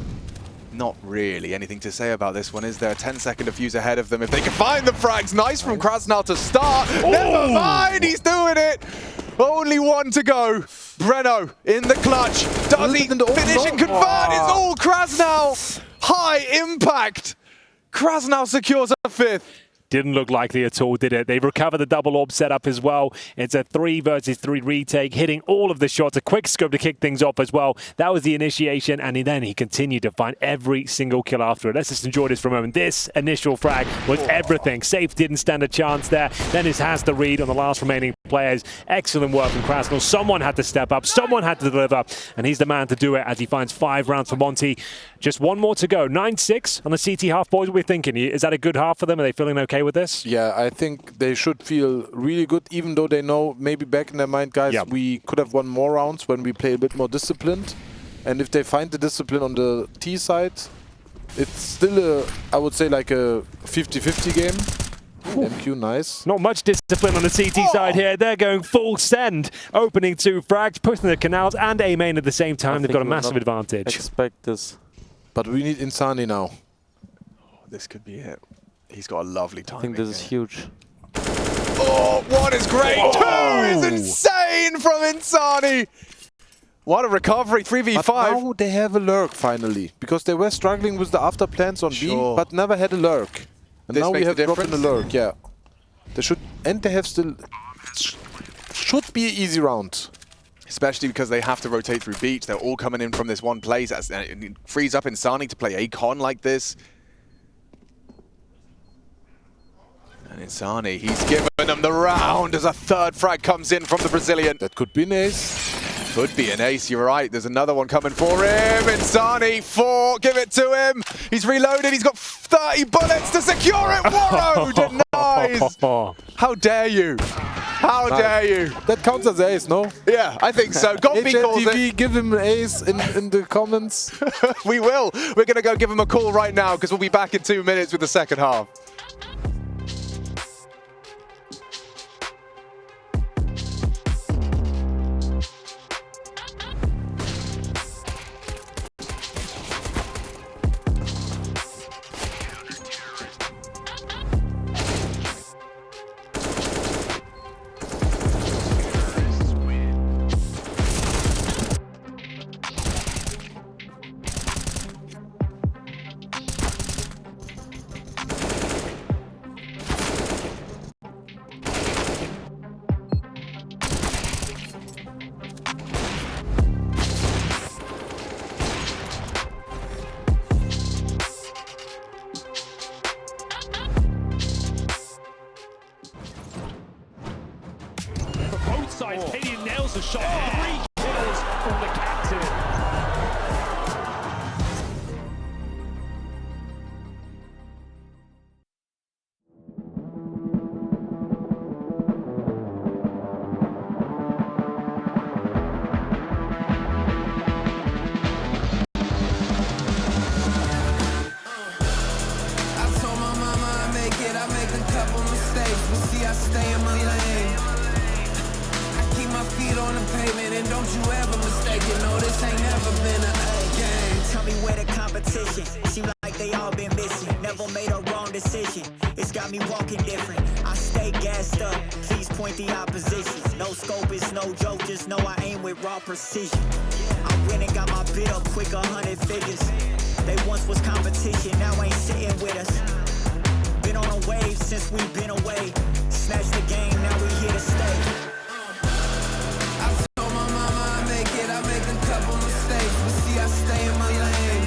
Not really anything to say about this one, is there? A 10-second defuse ahead of them. If they can find the frags, nice from kRaSnaL to start. Never mind, he's doing it. Only one to go. Breno in the clutch. Does he finish and convert? It's all kRaSnaL. High impact. kRaSnaL secures a fifth. Didn't look likely at all, did it? They've recovered the double orb setup as well. It's a 3 versus 3 retake, hitting all of the shots. A quick scope to kick things off as well. That was the initiation, and then he continued to find every single kill after it. Let's just enjoy this for a moment. This initial frag was everything. Safe didn't stand a chance there. Dennis has the read on the last remaining players. Excellent work from kRaSnaL. Someone had to step up. Someone had to deliver, and he's the man to do it as he finds 5 rounds for Monte. Just one more to go. 9-6 on the CT half, boys. What are we thinking? Is that a good half for them? Are they feeling okay with this? Yeah, I think they should feel really good, even though they know maybe back in their mind, guys, Yep. we could have won more rounds when we play a bit more disciplined. And if they find the discipline on the T side, it's still I would say like a 50-50 game. MQ, nice. Not much discipline on the CT side here. They're going full send, opening 2 frags, pushing the canals and A main at the same time. They've think got a we'll massive not advantage. Expect this. But we need Insani now. This could be it. He's got a lovely time. I think this is huge. Oh, one is great. Oh. 2 is insane from Insani. What a recovery. 3v5. But now they have a lurk finally, because they were struggling with the after plans on Sure. B, but never had a lurk. And This now we makes have the dropped in a difference? lurk, yeah. They should, and they have still, should be an easy round. Especially because they have to rotate through beach. They're all coming in from this one place. It frees up Insani to play a con like this. And Insani, he's given them the round as a 3rd frag comes in from the Brazilian. That could be an ace. Could be an ace, you're right. There's another one coming for him. Insani, 4, give it to him. He's reloaded, he's got 30 bullets to secure it. Waro denies. How dare you? How dare you? That counts as ace, no? Yeah, I think so. Gompy calls it. HLTV, give him an ace in the comments. We will. We're going to go give him a call right now because we'll be back in 2 minutes with the second half. shot. 3 kills from the captain. I stay in my lane. I keep my feet on the pavement, and don't you ever mistake it. No, this ain't never been a game. Tell me where the competition. Seem like they all been missing. Never made a wrong decision. It's got me walking different. I stay gassed up. Please point the opposition. No scope, it's no joke. Just know I aim with raw precision. I went and got my bid up quick, 100 figures. They once was competition, now ain't sitting with us. Been on a wave since we've been away. Snatch the game, now we here to stay. I told my mama I make it, I make a couple mistakes, but see I stay in my lane.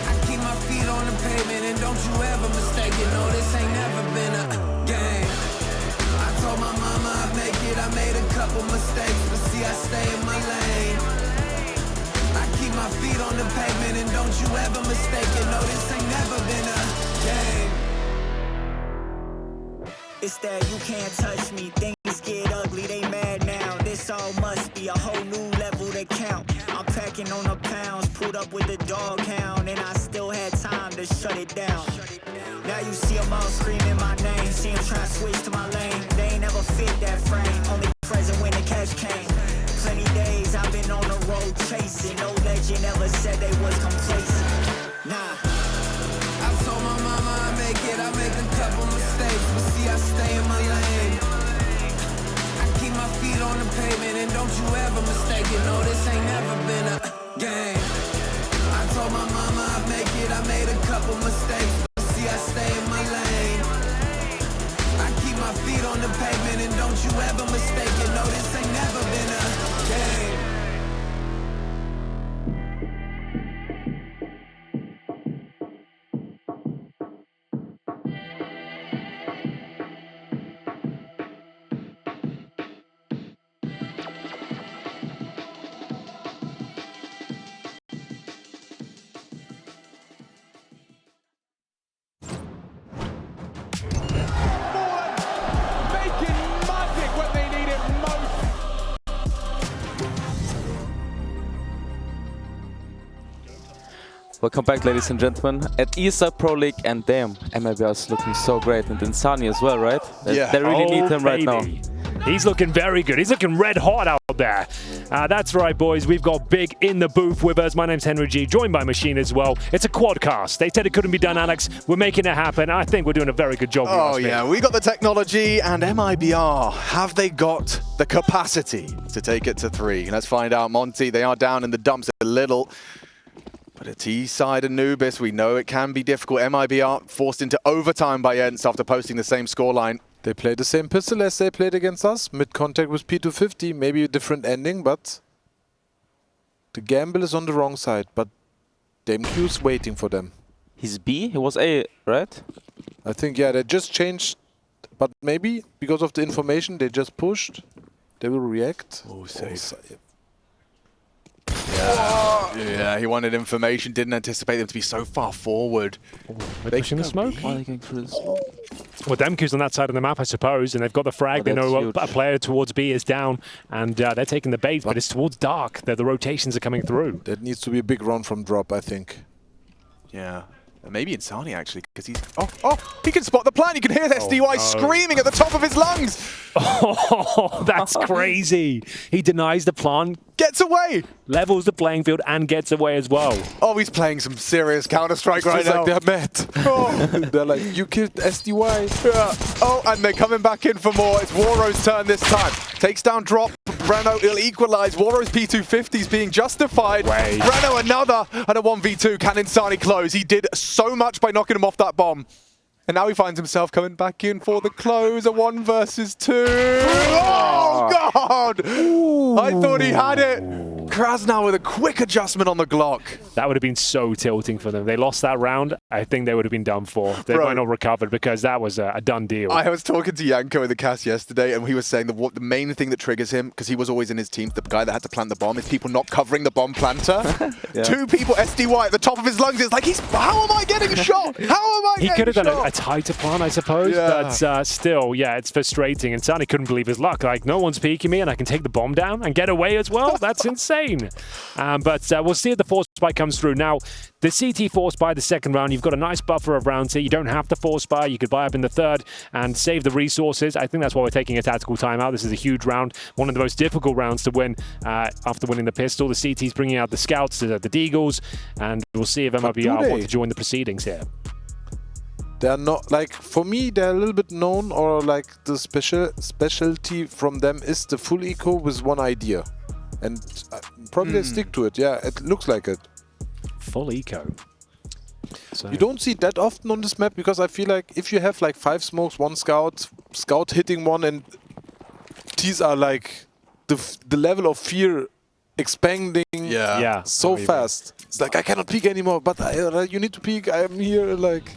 I keep my feet on the pavement, and don't you ever mistake it. No, this ain't never been a game. I told my mama I make it, I made a couple mistakes, but see I stay in my lane. I keep my feet on the pavement, and don't you ever mistake it. No, this ain't never been a game. It's that you can't touch me. Things get ugly, they mad now. This all must be a whole new level to count. I'm packing on the pounds, pulled up with the dog hound, and I still had time to shut it down. Now you see them all screaming my name. See them try to switch to my lane. They ain't never fit that frame. Only present when the cash came. Plenty days I've been on the road chasing. No legend ever said they was complacent. Nah. I told my mama I make it, I make a couple mistakes, but see I stay in my lane. I keep my feet on the pavement, and don't you ever mistake it. No, this ain't never been a game. I told my mama I make it, I made a couple mistakes, but see I stay in my lane. I keep my feet on the pavement, and don't you ever mistake it. No, this ain't never been a game. Welcome back, ladies and gentlemen, at ESL Pro League, and damn, MIBR is looking so great, and Insani as well, right? Yeah. They really need him right now. He's looking very good. He's looking red hot out there. That's right, boys. We've got Big in the booth with us. My name's Henry G, joined by Machine as well. It's a quadcast. They said it couldn't be done, Alex. We're making it happen. I think we're doing a very good job. Oh, yeah. We got the technology, and MIBR, have they got the capacity to take it to 3? Let's find out. Monte, they are down in the dumps a little. But a T-side Anubis, we know it can be difficult. MIBR forced into overtime by Ents after posting the same scoreline. They played the same pistol as they played against us. Mid-contact with P250, maybe a different ending, but the gamble is on the wrong side. But DameQ's waiting for them. He's B? He was A, right? I think, yeah, they just changed. But maybe because of the information they just pushed, they will react. Oh, safe. Yeah, he wanted information, didn't anticipate them to be so far forward. They pushing the smoke? Why are they going through the smoke? Well, DameQ's on that side of the map, I suppose, and they've got the frag. They know a player towards B is down, and they're taking the bait, but it's towards dark. The rotations are coming through. That needs to be a big run from drop, I think. Yeah. Maybe Insani, actually, because he's... Oh, he can spot the plan. You can hear SDY screaming at the top of his lungs. Oh, that's crazy. He denies the plan, gets away, levels the playing field, and gets away as well. Oh, he's playing some serious Counter-Strike right now. Like they're mad. Oh. They're like, you killed SDY. Yeah. Oh, and they're coming back in for more. It's Warrow's turn this time. Takes down drop. Breno, he'll equalize. Warrow's P250 is being justified. Breno, another, and a 1v2. Can Insani close? He did so much by knocking him off that bomb. And now he finds himself coming back in for the close. A 1 versus 2. Oh, God! Ooh. I thought he had it. kRaSnaL with a quick adjustment on the Glock. That would have been so tilting for them. They lost that round. I think they would have been done for. They might not have recovered because that was a done deal. I was talking to Yanko in the cast yesterday, and he was saying the main thing that triggers him, because he was always in his team, the guy that had to plant the bomb, is people not covering the bomb planter. Yeah. 2 people, SDY, at the top of his lungs. It's like, how am I getting shot? How am I He could have getting done a tighter plan, I suppose, but still, yeah, it's frustrating. And Insani couldn't believe his luck. Like, no one's peeking me, and I can take the bomb down and get away as well. That's insane. But we'll see if the force spike comes through. Now, the CT force buy the second round, you've got a nice buffer of rounds here. You don't have to force buy. You could buy up in the third and save the resources. I think that's why we're taking a tactical timeout. This is a huge round, one of the most difficult rounds to win after winning the pistol. The CT's bringing out the scouts, the Deagles, and we'll see if MIBR want to join the proceedings here. They're not, like, for me, they're a little bit known, or like the specialty from them is the full eco with one idea. And probably they stick to it. Yeah, it looks like it. Full eco. So You don't see that often on this map, because I feel like if you have like 5 smokes, 1 scout hitting one, and these are like the level of fear expanding so fast. It's like, I cannot peek anymore, but you need to peek. I am here, like...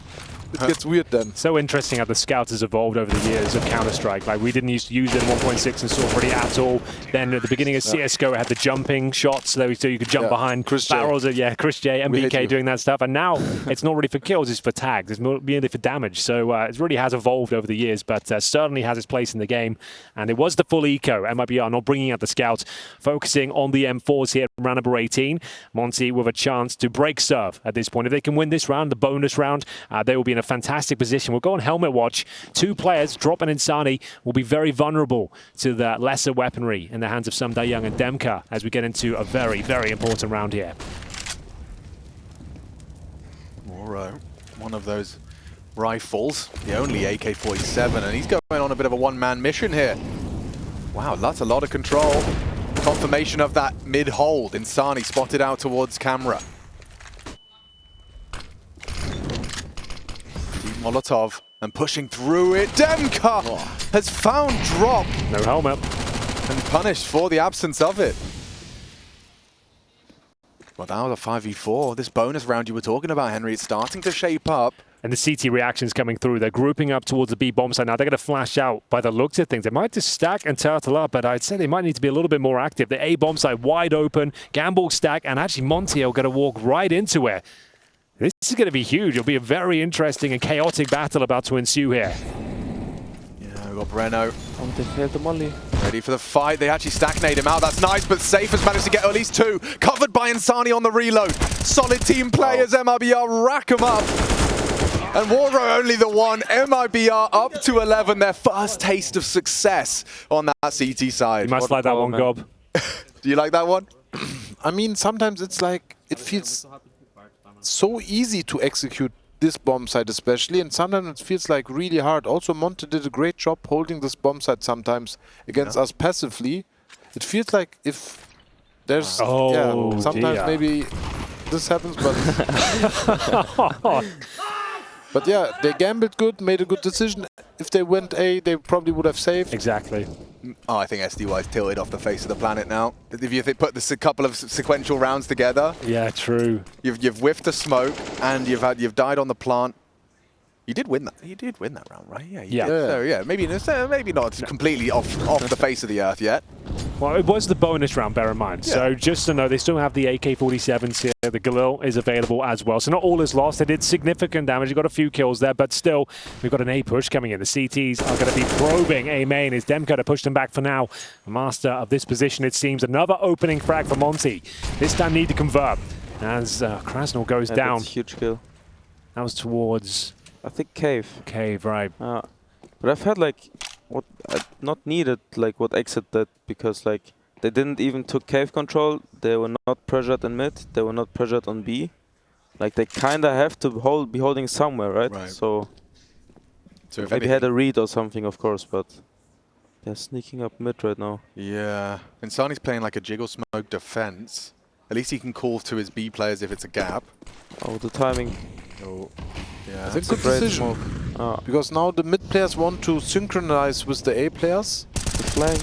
It gets weird then. So interesting how the scouts has evolved over the years of Counter-Strike. Like, we didn't used to use it in 1.6 and saw pretty at all. Then at the beginning of CSGO, it had the jumping shots, so you could jump behind barrels. Chris J, MBK doing that stuff. And now it's not really for kills, it's for tags. It's merely for damage. So it really has evolved over the years, but certainly has its place in the game. And it was the full eco. MIBR not bringing out the scouts, focusing on the M4s here from round number 18. Monte with a chance to break serve at this point. If they can win this round, the bonus round, they will be in a fantastic position. We'll go on helmet watch. 2 players, Drop and Insani, will be very vulnerable to the lesser weaponry in the hands of Sum Young and Demka as we get into a very, very important round here. Moro, one of those rifles, the only AK-47, and he's going on a bit of a one-man mission here. Wow, that's a lot of control. Confirmation of that mid-hold. Insani spotted out towards camera. Molotov and pushing through it. Demka has found Drop. No helmet. And punished for the absence of it. Well, now the 5v4. This bonus round you were talking about, Henry, it's starting to shape up. And the CT reactions coming through. They're grouping up towards the B bomb side. Now they're going to flash out by the looks of things. They might just stack and turtle up, but I'd say they might need to be a little bit more active. The A bomb side wide open, gamble stack, and actually Monte are going to walk right into it. This is going to be huge. It'll be a very interesting and chaotic battle about to ensue here. Yeah, we've got Breno. Oh, they failed the molly. Ready for the fight. They actually stagnate him out. That's nice, but Safe has managed to get at least 2. Covered by Insani on the reload. Solid team players, MIBR rack them up. And Waro only the 1. MIBR up to 11. Their first taste of success on that CT side. You must like that one, Gob. Do you like that one? I mean, sometimes it's like, it feels so easy to execute this bomb site especially, and sometimes it feels like really hard. Also, Monte did a great job holding this bomb site sometimes against us passively. It feels like if there's sometimes maybe this happens, but but yeah, they gambled good, made a good decision. If they went A, they probably would have saved. Exactly. Oh, I think SDY's tilted off the face of the planet now. If you put this a couple of sequential rounds together, yeah, true. You've whiffed a smoke and you've died on the plant. You did win that. You did win that round, right? Yeah. You did. So, yeah, maybe not completely off the face of the earth yet. Well, it was the bonus round, bear in mind. Yeah. So just to know, they still have the AK-47s here. The Galil is available as well. So not all is lost. They did significant damage. You got a few kills there, but still, we've got an A push coming in. The CTs are going to be probing A main. Is Demka to push them back for now? The master of this position, it seems. Another opening frag for Monte. This time need to convert as kRaSnaL goes down. That's a huge kill. That was towards... I think cave. Cave, right. But I've had like what not needed like what exit did, because like they didn't even took cave control. They were not pressured in mid. They were not pressured on B. Like they kinda have to be holding somewhere, right? So if maybe had a read or something, of course, but they're sneaking up mid right now. Yeah, Insani's playing like a jiggle smoke defense. At least he can call to his B players if it's a gap. Oh, the timing. Oh. Yeah, it's a good decision. Because now the mid players want to synchronize with the A players. The flank.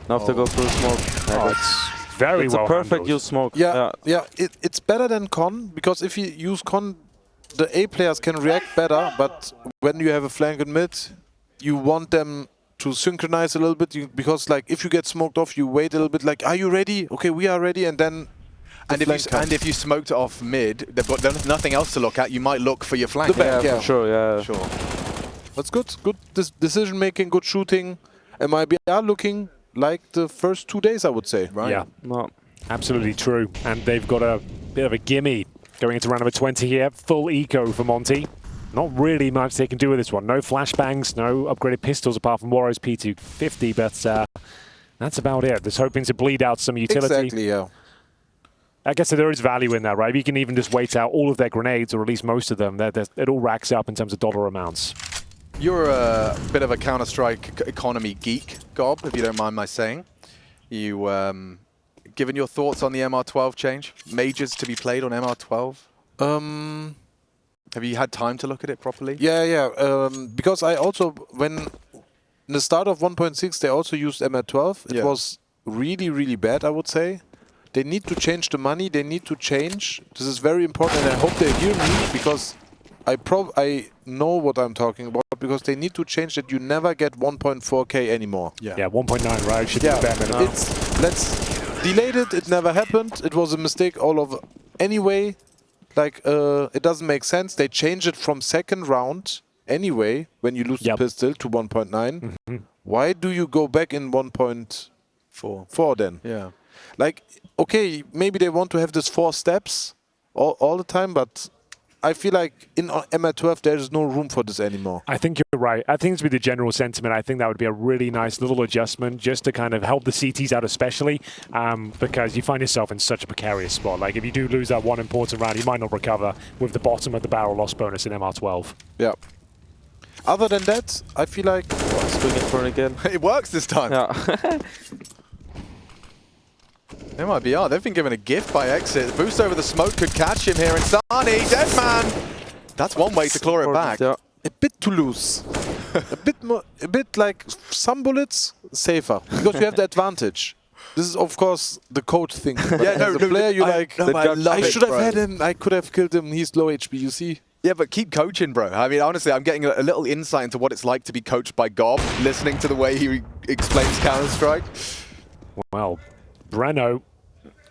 Now have to go through smoke. Oh, it's very It's well a perfect handled. use smoke. Yeah. It's better than con, because if you use con, the A players can react better, but when you have a flank in mid, you want them to synchronize a little bit, because like if you get smoked off, you wait a little bit, like, are you ready? Okay, we are ready, and then if you smoked it off mid, they've got nothing else to look at, you might look for your flank. The back, For sure, yeah. Sure. That's good. Good decision making, good shooting. MIBR looking like the first 2 days, I would say. Right. Yeah, No. absolutely true. And they've got a bit of a gimme going into round number 20 here. Full eco for Monte. Not really much they can do with this one. No flashbangs, no upgraded pistols apart from Warriors P250, but that's about it. Just hoping to bleed out some utility. Exactly, yeah. I guess there is value in that, right? You can even just wait out all of their grenades, or at least most of them. It all racks up in terms of dollar amounts. You're a bit of a Counter-Strike economy geek, Gob, if you don't mind my saying. You, given your thoughts on the MR12 change? Majors to be played on MR12? Have you had time to look at it properly? Yeah. Because I also, when in the start of 1.6, they also used MR12. It was really, really bad, I would say. They need to change the money. They need to change. This is very important, and I hope they hear me, because I know what I'm talking about, because they need to change that you never get 1.4K anymore. Yeah, 1.9, right? Should be bare minimum. Let's delayed it. It never happened. It was a mistake all over. Anyway, like it doesn't make sense. They changed it from second round anyway when you lose the pistol to 1.9. Why do you go back in 1.4 then? Yeah. Like, okay, maybe they want to have this 4 steps all the time, but I feel like in MR12 there is no room for this anymore. I think you're right. I think it's with the general sentiment. I think that would be a really nice little adjustment just to kind of help the CTs out, especially because you find yourself in such a precarious spot. Like if you do lose that one important round, you might not recover with the bottom of the barrel loss bonus in MR12. Yeah. Other than that, I feel like... Swinging for it again. It works this time. Yeah. MIBR, they've been given a gift by Exit. The boost over the smoke could catch him here. Insani, dead man! That's one way to claw it back. Yeah. A bit too loose. a bit like some bullets, safer. Because you have the advantage. This is, of course, the coach thing. Yeah, no, as a player, you like... I should have had had him. I could have killed him. He's low HP, you see? Yeah, but keep coaching, bro. I mean, honestly, I'm getting a little insight into what it's like to be coached by Gob, listening to the way he explains Counter-Strike. Well, Breno,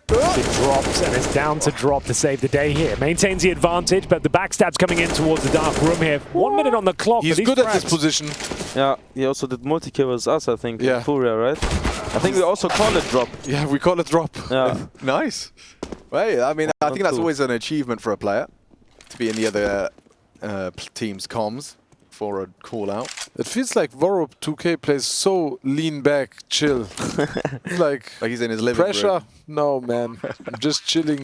it drops and it's down to drop to save the day here. Maintains the advantage, but the backstab's coming in towards the dark room here. 1 minute on the clock. He's good at this position. Yeah, he also did multi-kill with us, I think, Yeah. in Furia, right? I think we also call it drop. Yeah, we call it drop. Yeah. Nice. Well, I mean, I think that's cool. always an achievement for a player, to be in the other team's comms for a call-out. It feels like Voro 2K plays so lean back, chill. like he's in his living pressure? room. No, man. I'm just chilling.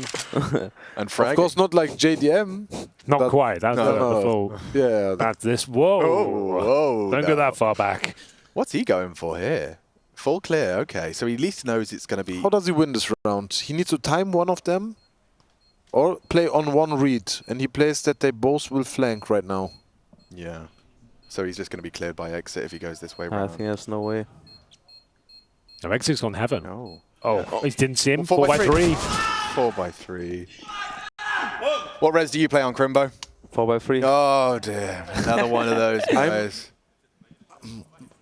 And fragging. Of course, not like JDM. Not quite. That's no, the full. Yeah. That's this. Whoa. Whoa. Don't go that far back. What's he going for here? Full clear. Okay, so he at least knows it's going to be... How does he win this round? He needs to time one of them or play on one read. And he plays that they both will flank right now. Yeah. So he's just going to be cleared by Exit if he goes this way I round. think there's no way. No, Exit's on heaven. No. Oh, he didn't see him. Well, 4 by 3. 4 by 3. What res do you play on, Crimbo? 4x3. Oh, dear. Another one of those guys.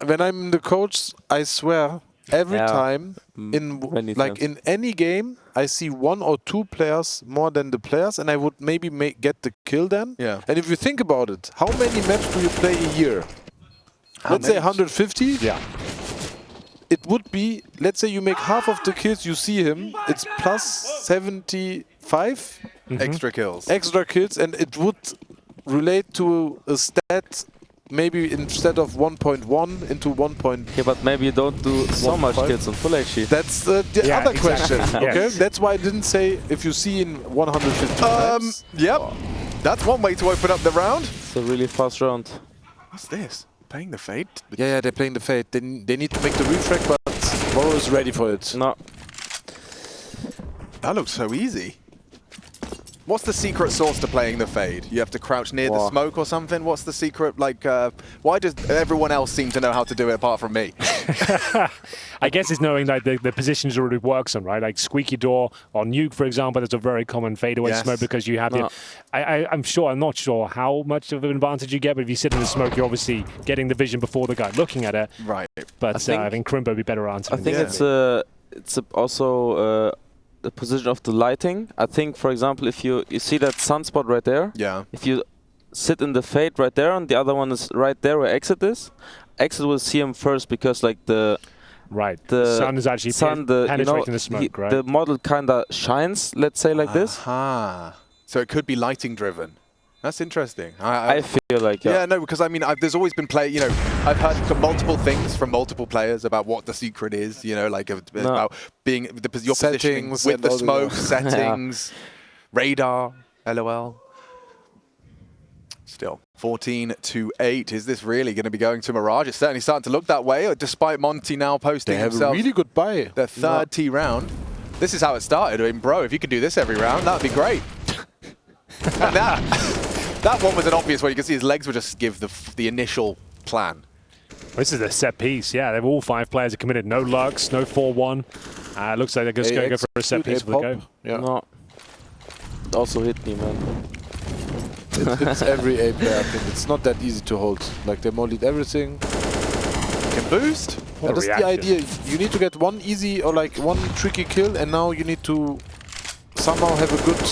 When I'm the coach, I swear, every time many like times. in any game, I see 1 or 2 players more than the players, and I would maybe get the kill then. Yeah. And if you think about it, how many maps do you play a year? Let's say 150. Yeah. It would be, let's say you make half of the kills, you see him, it's plus 75 Extra kills. extra kills, and it would relate to a stat maybe instead of 1.1 into 1. Yeah, but maybe you don't do so much kills on full HP. That's the Yeah, other exactly. question. Yeah. Okay, that's why I didn't say if you see in 150 times. Yep. That's one way to open up the round. It's a really fast round. What's this? Playing the Fade? Yeah, they're playing the Fate. They need to make the refrag, but Voro is ready for it. No. That looks so easy. What's the secret sauce to playing the fade? You have to crouch near the smoke or something? What's the secret? Like, why does everyone else seem to know how to do it apart from me? I guess it's knowing that the positions already works on, right? Like Squeaky Door or Nuke, for example, that's a very common fadeaway smoke because you have the... I'm not sure how much of an advantage you get, but if you sit in the smoke, you're obviously getting the vision before the guy looking at it. Right. But I think Crimbo would be better answering. I think it's also the position of the lighting. I think, for example, if you see that sunspot right there, if you sit in the fade right there and the other one is right there where exit is, exit will see him first because like the sun is actually penetrating the smoke, right? The model kind of shines, let's say like this. So it could be lighting driven. That's interesting. I feel like, no, because I mean, there's always been I've heard multiple things from multiple players about what the secret is, like about being your positioning with the smoke, settings, radar, LOL. Still, 14-8. Is this really going to be going to Mirage? It's certainly starting to look that way, despite Monte now posting himself. They have a really good buy. Their third T round. This is how it started. I mean, bro, if you could do this every round, that would be great. And that one was an obvious one. You can see his legs would just give the initial plan. This is a set piece, They've all 5 players are committed. No Lux, no 4-1. Looks like they're just going to go for a set piece for the go. No. It also hit me, man. It's every A player, I think. It's not that easy to hold. Like, they mollied everything. Can boost. That's the idea. You need to get one easy or like one tricky kill, and now you need to somehow have a good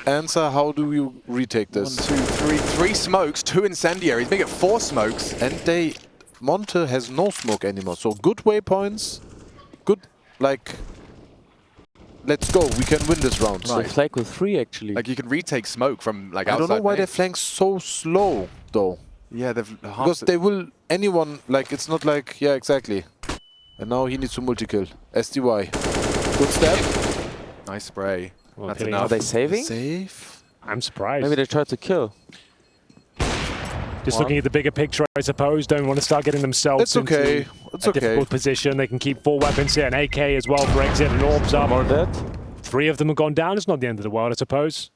answer. How do you retake this? 1, 2, 3. 3 smokes, 2 incendiaries. They get 4 smokes. And Monte has no smoke anymore. So good waypoints. Good, like, let's go. We can win this round. So flank with 3 actually. Like you can retake smoke from like outside. I don't know why they flank so slow though. Yeah, because they will like it's not like exactly. And now he needs to multi-kill. SDY. Good step. Nice spray. Well, that's enough. Are they saving? Safe. I'm surprised. Maybe they tried to kill. Just looking at the bigger picture, I suppose. Don't want to start getting themselves into a difficult position. They can keep 4 weapons here, an AK as well for exit, and orbs up. More dead. 3 of them have gone down. It's not the end of the world, I suppose.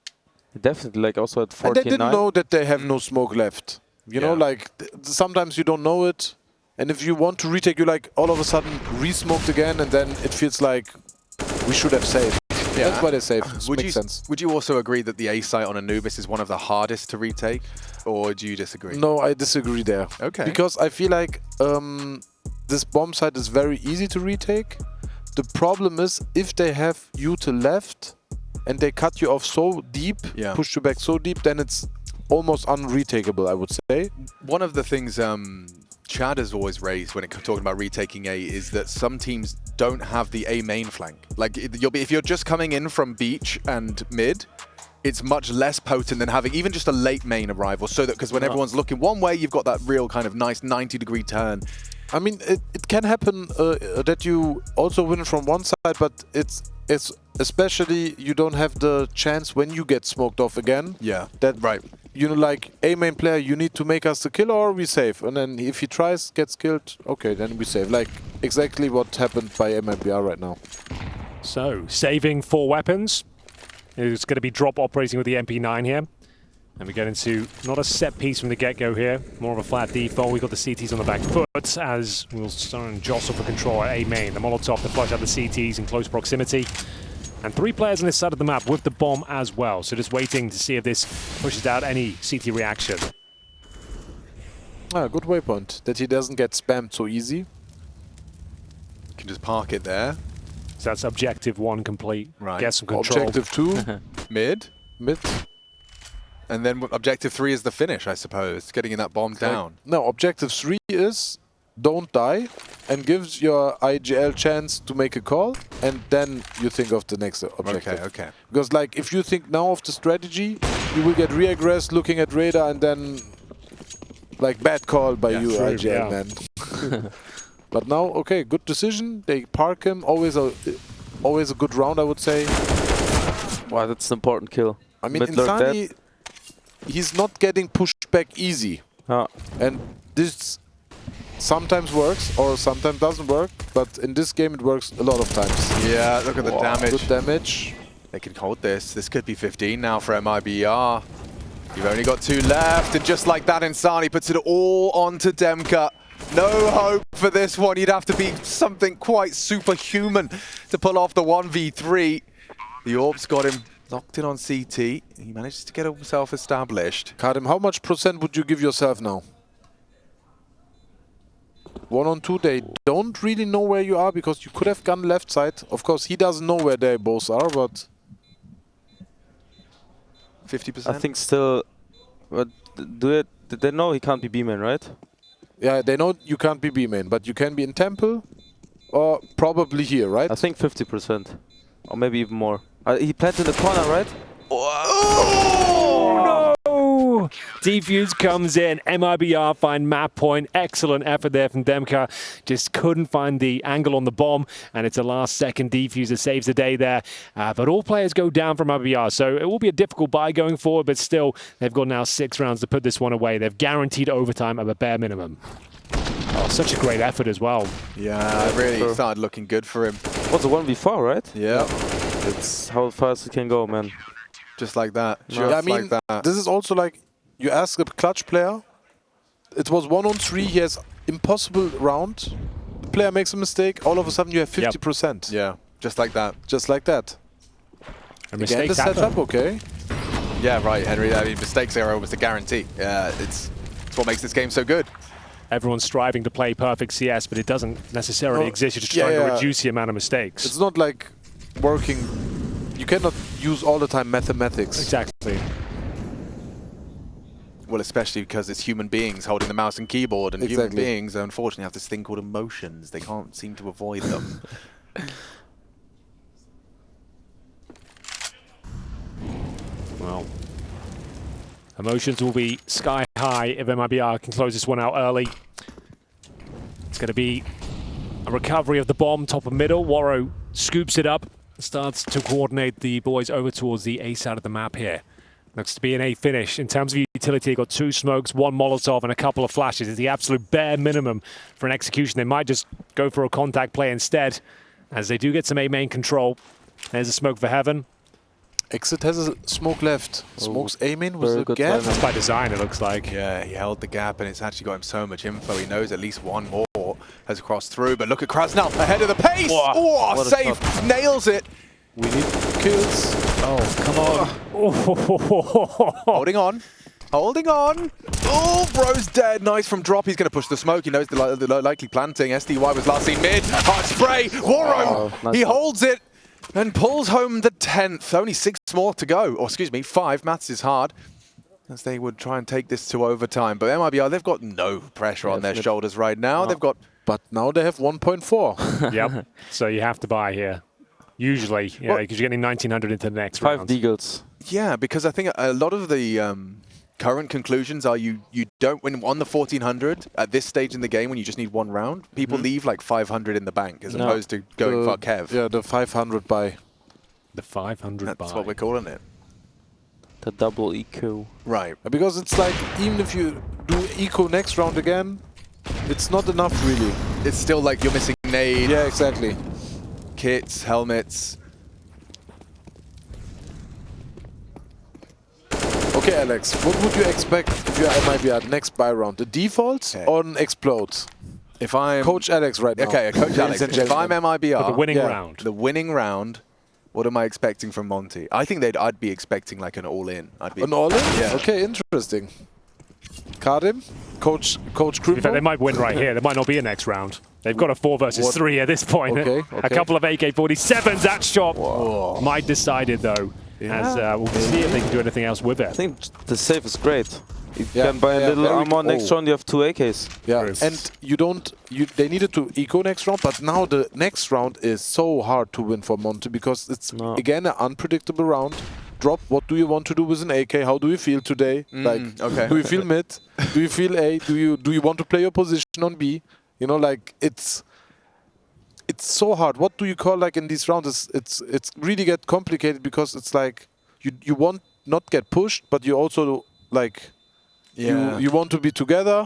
Definitely, like also at 14. And they didn't know that they have no smoke left. You know, like sometimes you don't know it. And if you want to retake, you like all of a sudden re-smoked again, and then it feels like we should have saved. Yeah. That's why they saved. Makes sense. Would you also agree that the A site on Anubis is one of the hardest to retake? Or do you disagree? No, I disagree there. Okay. Because I feel like this bomb site is very easy to retake. The problem is if they have you to left and they cut you off so deep, push you back so deep, then it's almost unretakeable, I would say. One of the things Chad has always raised when talking about retaking A is that some teams don't have the A main flank. Like if you're just coming in from beach and mid, it's much less potent than having even just a late main arrival. So that because when everyone's looking one way, you've got that real kind of nice 90-degree turn. I mean, it can happen that you also win from one side, but it's especially you don't have the chance when you get smoked off again. Yeah, right. You know, like A main player, you need to make us the kill or we save. And then if he tries, gets killed, okay, then we save. Like exactly what happened by MIBR right now. So, saving 4 weapons. It's going to be drop operating with the MP9 here. And we get into not a set piece from the get-go here, more of a flat default. We've got the CTs on the back foot as we'll start and jostle for control at A main. The Molotov to flush out the CTs in close proximity. And 3 players on this side of the map with the bomb as well. So just waiting to see if this pushes out any CT reaction. Good waypoint. That he doesn't get spammed so easy. You can just park it there. So that's objective 1 complete. Right. Get some control. Objective 2. Mid. Mid. And then objective 3 is the finish, I suppose. Getting in that bomb down. No, objective 3 is don't die and gives your IGL chance to make a call, and then you think of the next objective. Okay. Because like if you think now of the strategy, you will get re-aggressed looking at radar and then like bad call by you, IGL man. But now, okay, good decision. They park him. Always a good round, I would say. Wow, that's an important kill. I mean, Insani, he's not getting pushed back easy. And this sometimes works or sometimes doesn't work, but in this game it works a lot of times. Yeah, look at the damage. Good damage. They can hold this. This could be 15 now for MIBR. You've only got 2 left, and just like that, Insani puts it all onto Demka. No hope for this one. You'd have to be something quite superhuman to pull off the 1v3. The Orb's got him locked in on CT. He manages to get himself established. kRaSnaL, how much % would you give yourself now? 1 on 2, they don't really know where you are because you could have gone left side. Of course, he doesn't know where they both are, but 50%? I think still, but did they know he can't be B-man, right? yeah, they know you can't be B main, but you can be in Temple or probably here, right? I think 50%, or maybe even more. He planted in the corner, right? Oh, no! Defuse comes in. MIBR find map point. Excellent effort there from Demka. Just couldn't find the angle on the bomb, and it's a last-second defuse that saves the day there. But all players go down from MIBR, so it will be a difficult buy going forward, but still, they've got now 6 rounds to put this one away. They've guaranteed overtime at a bare minimum. Oh, such a great effort as well. Yeah, it really started looking good for him. What's a 1v4, right? Yeah. It's how fast it can go, man. Just like that. Just Yeah, I mean, like that. this is also like, you ask a clutch player, it was 1 on 3, he has impossible round, the player makes a mistake, all of a sudden you have 50%. Yeah, just like that. Just like that. And Again, the mistakes happen. setup, okay. Yeah, right, Henry. I mean, mistakes are almost a guarantee. Yeah, it's what makes this game so good. Everyone's striving to play perfect CS, but it doesn't necessarily exist. You're just trying to reduce the amount of mistakes. It's not like working, you cannot use all the time mathematics. Exactly. Well, especially because it's human beings holding the mouse and keyboard, and human beings, unfortunately, have this thing called emotions. They can't seem to avoid them. Well, emotions will be sky high if MIBR can close this one out early. It's going to be a recovery of the bomb, top of middle. Warrow scoops it up, starts to coordinate the boys over towards the A side of the map here. Looks to be an A finish. In terms of utility, got 2 smokes, 1 Molotov, and a couple of flashes. It's the absolute bare minimum for an execution. They might just go for a contact play instead, as they do get some A main control. There's a smoke for Heaven. Exit has a smoke left. Smokes aiming with a good gap. That's by design, it looks like. Yeah, he held the gap, and it's actually got him so much info. He knows at least 1 more has crossed through. But look at kRaSnaL ahead of the pace. Oh, safe. Nails it. We need kills. Oh, come on. Holding on. Holding on. Oh, bro's dead. Nice from drop. He's going to push the smoke. He knows the likely planting. SDY was last seen mid. Hard spray. Warrow. Nice He holds it and pulls home the 10th. Only 6 more to go. Or excuse me, 5. Maths is hard. As they would try and take this to overtime. But MIBR, they've got no pressure on their shoulders right now. They've got... But now they have 1.4. Yep. So you have to buy here. Usually, yeah, because you're getting 1900 into the next 5 round. deagles. Yeah, because I think a lot of the current conclusions are you don't win on the 1400 at this stage in the game when you just need 1 round. People leave like 500 in the bank as opposed to going for Kev. Yeah, the 500 buy. The 500 buy. That's what we're calling it. The double EQ. Right. Because it's like, even if you do eco next round again, it's not enough really. It's still like you're missing nade, Yeah, exactly. kits, helmets. Okay, Alex, what would you expect if you are MIBR next buy round? The default or an explode? If I'm... Coach Alex right now. Okay, Coach Alex. and If I'm gentlemen. MIBR... For the winning round. The winning round, what am I expecting from Monte? I think I'd be expecting like an all-in. An all-in? Yeah. Okay, interesting. Karim? Coach In fact, Crimbo? they might win right here. There might not be a next round. They've got a 4 versus 3 at this point. Okay, A couple of AK-47s. That shot might decide it, though. Yeah. As we'll see if they can do anything else with I it. think the save is great. You Yeah, can buy a yeah, little very- armor. Next oh. round you have 2 AKs. Yeah, True. and you don't. They needed to eco next round, but now the next round is so hard to win for Monte because it's again an unpredictable round. Drop. What do you want to do with an AK? How do you feel today? Like, okay. do you feel mid? Do you feel A? Do you want to play your position on B? You know, like it's so hard. What do you call like in these rounds? It's really get complicated because it's like you want not get pushed, but you also like. Yeah. You want to be together.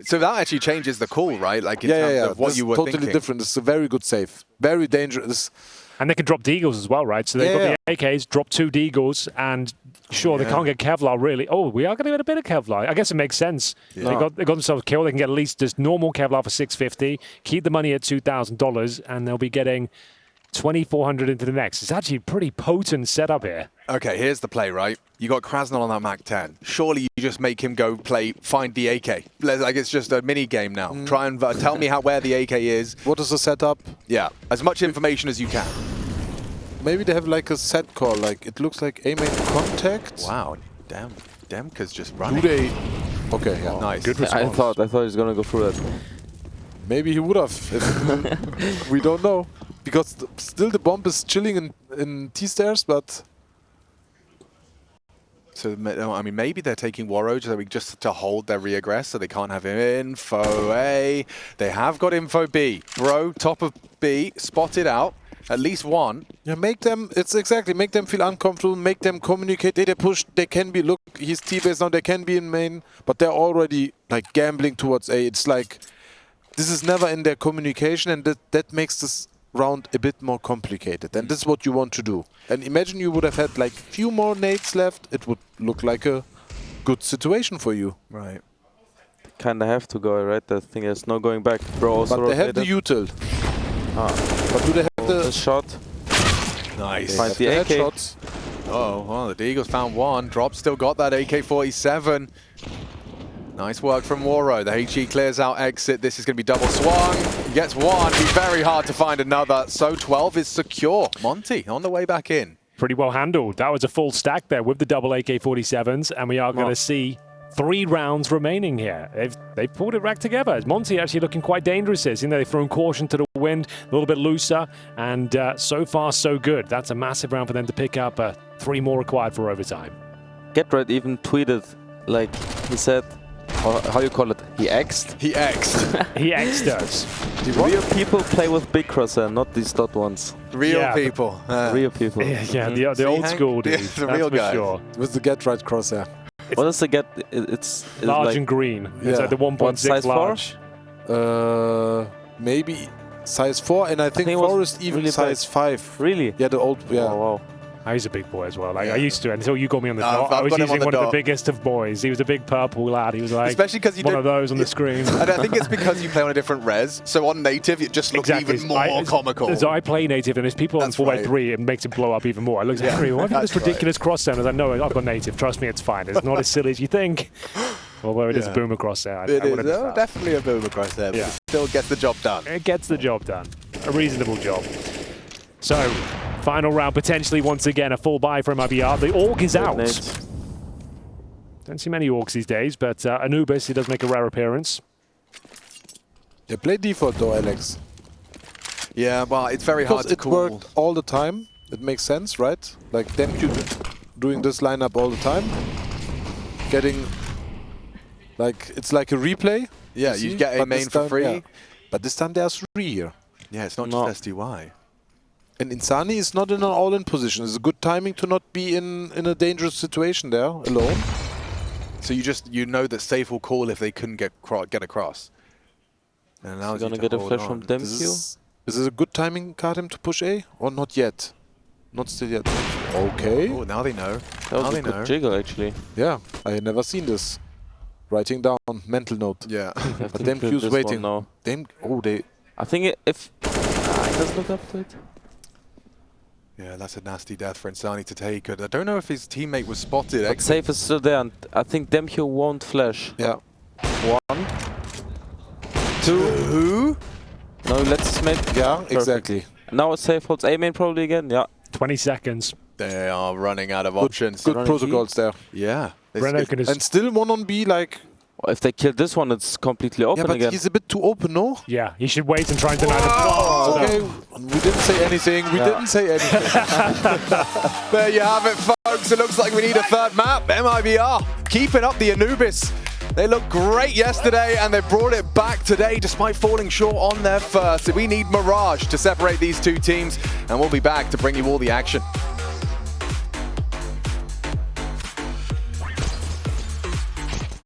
So that actually changes the call, right? Like in terms of what This you is were totally thinking. different. It's a very good save. Very dangerous. And they can drop deagles as well, right? So they've got the AKs, drop 2 deagles, and sure, they can't get Kevlar, really. Oh, we are going to get a bit of Kevlar. I guess it makes sense. Yeah. They got themselves a kill. They can get at least just normal Kevlar for $650, keep the money at $2,000, and they'll be getting 2,400 into the next. It's actually a pretty potent setup here. Okay, here's the play, right? You got kRaSnaL on that Mac 10. Surely you just make him go find the AK. Like it's just a mini game now. Try and tell me where the AK is. What is the setup? Yeah, as much information as you can. Maybe they have like a set call, like it looks like aim in contact. Wow, damn, Demka's just running. Do they? Okay, yeah, nice. Good response. I thought he was gonna go through that. Maybe he would have. We don't know, because still the bomb is chilling in T-stairs, but. So, I mean, maybe they're taking Warro just to hold their reaggress so they can't have info A. They have got info B. Bro, top of B, spotted out. At least one. Yeah, make them, make them feel uncomfortable, make them communicate. They push, they can be, look, he's T-base now, they can be in main, but they're already like gambling towards A. It's like, this is never in their communication, and that makes this round a bit more complicated. And this is what you want to do. And imagine you would have had like few more nades left, it would look like a good situation for you. Right. Kinda have to go, right? The thing is no going back. Bro also but they have the util. But do they have the shot? Nice. Find the AK. headshots. Oh, well, the Eagles found one. Drop still got that AK-47. Nice work from Warro. The HE clears out exit. This is going to be double swung. He gets one. Be very hard to find another. So 12 is secure. Monte on the way back in. Pretty well handled. That was a full stack there with the double AK-47s, and we are going to see 3 rounds remaining here. They've pulled it back together. Monte actually looking quite dangerous here. They've thrown caution to the wind, a little bit looser, and so far so good. That's a massive round for them to pick up. 3 more required for overtime. GetRed even tweeted, like he said, how you call it? He X'd? He X'd. He X'd us. Real people play with big kRaSnaL, not these dot ones. Real people. Real people. Yeah, the old school dudes. The real guys. Sure. With the GetRed crosshair. What does the get? It's large like and green. It's like the 1.6 large. Maybe size 4, and I think 4 is even really size 5. Really? Yeah, the old. Yeah. Oh, wow. He's a big boy as well. Like I used to, until you got me on the I've dot. I was got him on usually the one of dot. the biggest of boys. He was a big purple lad. He was like Especially because you one of those on the screen. And I think it's because you play on a different res. So on native, it just looks even more comical. So I play native, and there's people on 4x3, it makes it blow up even more. I look at Henry, why have you got this ridiculous cross down? I was like, no, I've got native. Trust me, it's fine. It's not as silly as you think. Although it is a boomer cross there. It is definitely a boomer cross there, but it still gets the job done. It gets the job done. A reasonable job. So, final round, potentially once again a full buy from MIBR. The Orc is out. Don't see many Orcs these days, but Anubis, he does make a rare appearance. They play default though, Alex. Yeah, well, it's very hard to call. It worked all the time. It makes sense, right? Like them doing this lineup all the time. Getting, like, it's like a replay. Yeah, you get a main for free. Yeah. But this time there's 3 here. Yeah, it's not just SDY. And Insani is not in an all-in position. It's a good timing to not be in a dangerous situation there alone. So you know that Safe will call if they couldn't get across. And now he's gonna get a flash from DemQ. Is this a good timing, Karim, to push A or not yet? Not still yet. Okay. Oh, now they know. That was a good jiggle actually. Yeah, I had never seen this. Writing down mental note. Yeah. But DemQ's waiting. No. I think if he does look up to it. Yeah, that's a nasty death for Insani to take. I don't know if his teammate was spotted. But Safe is still there, and I think DemQ won't flash. Yeah. 1, 2. No, let's make. Yeah, exactly. Now Safe holds A main probably again. Yeah. 20 seconds. They are running out of options. Good protocols there. Yeah. And still 1 on B, like. If they kill this one, it's completely open but again. He's a bit too open, no? Yeah, he should wait and try and deny the ball. Okay, we didn't say anything. There you have it, folks. It looks like we need a third map. MIBR keeping up the Anubis. They looked great yesterday, and they brought it back today despite falling short on their first. So we need Mirage to separate these 2 teams, and we'll be back to bring you all the action.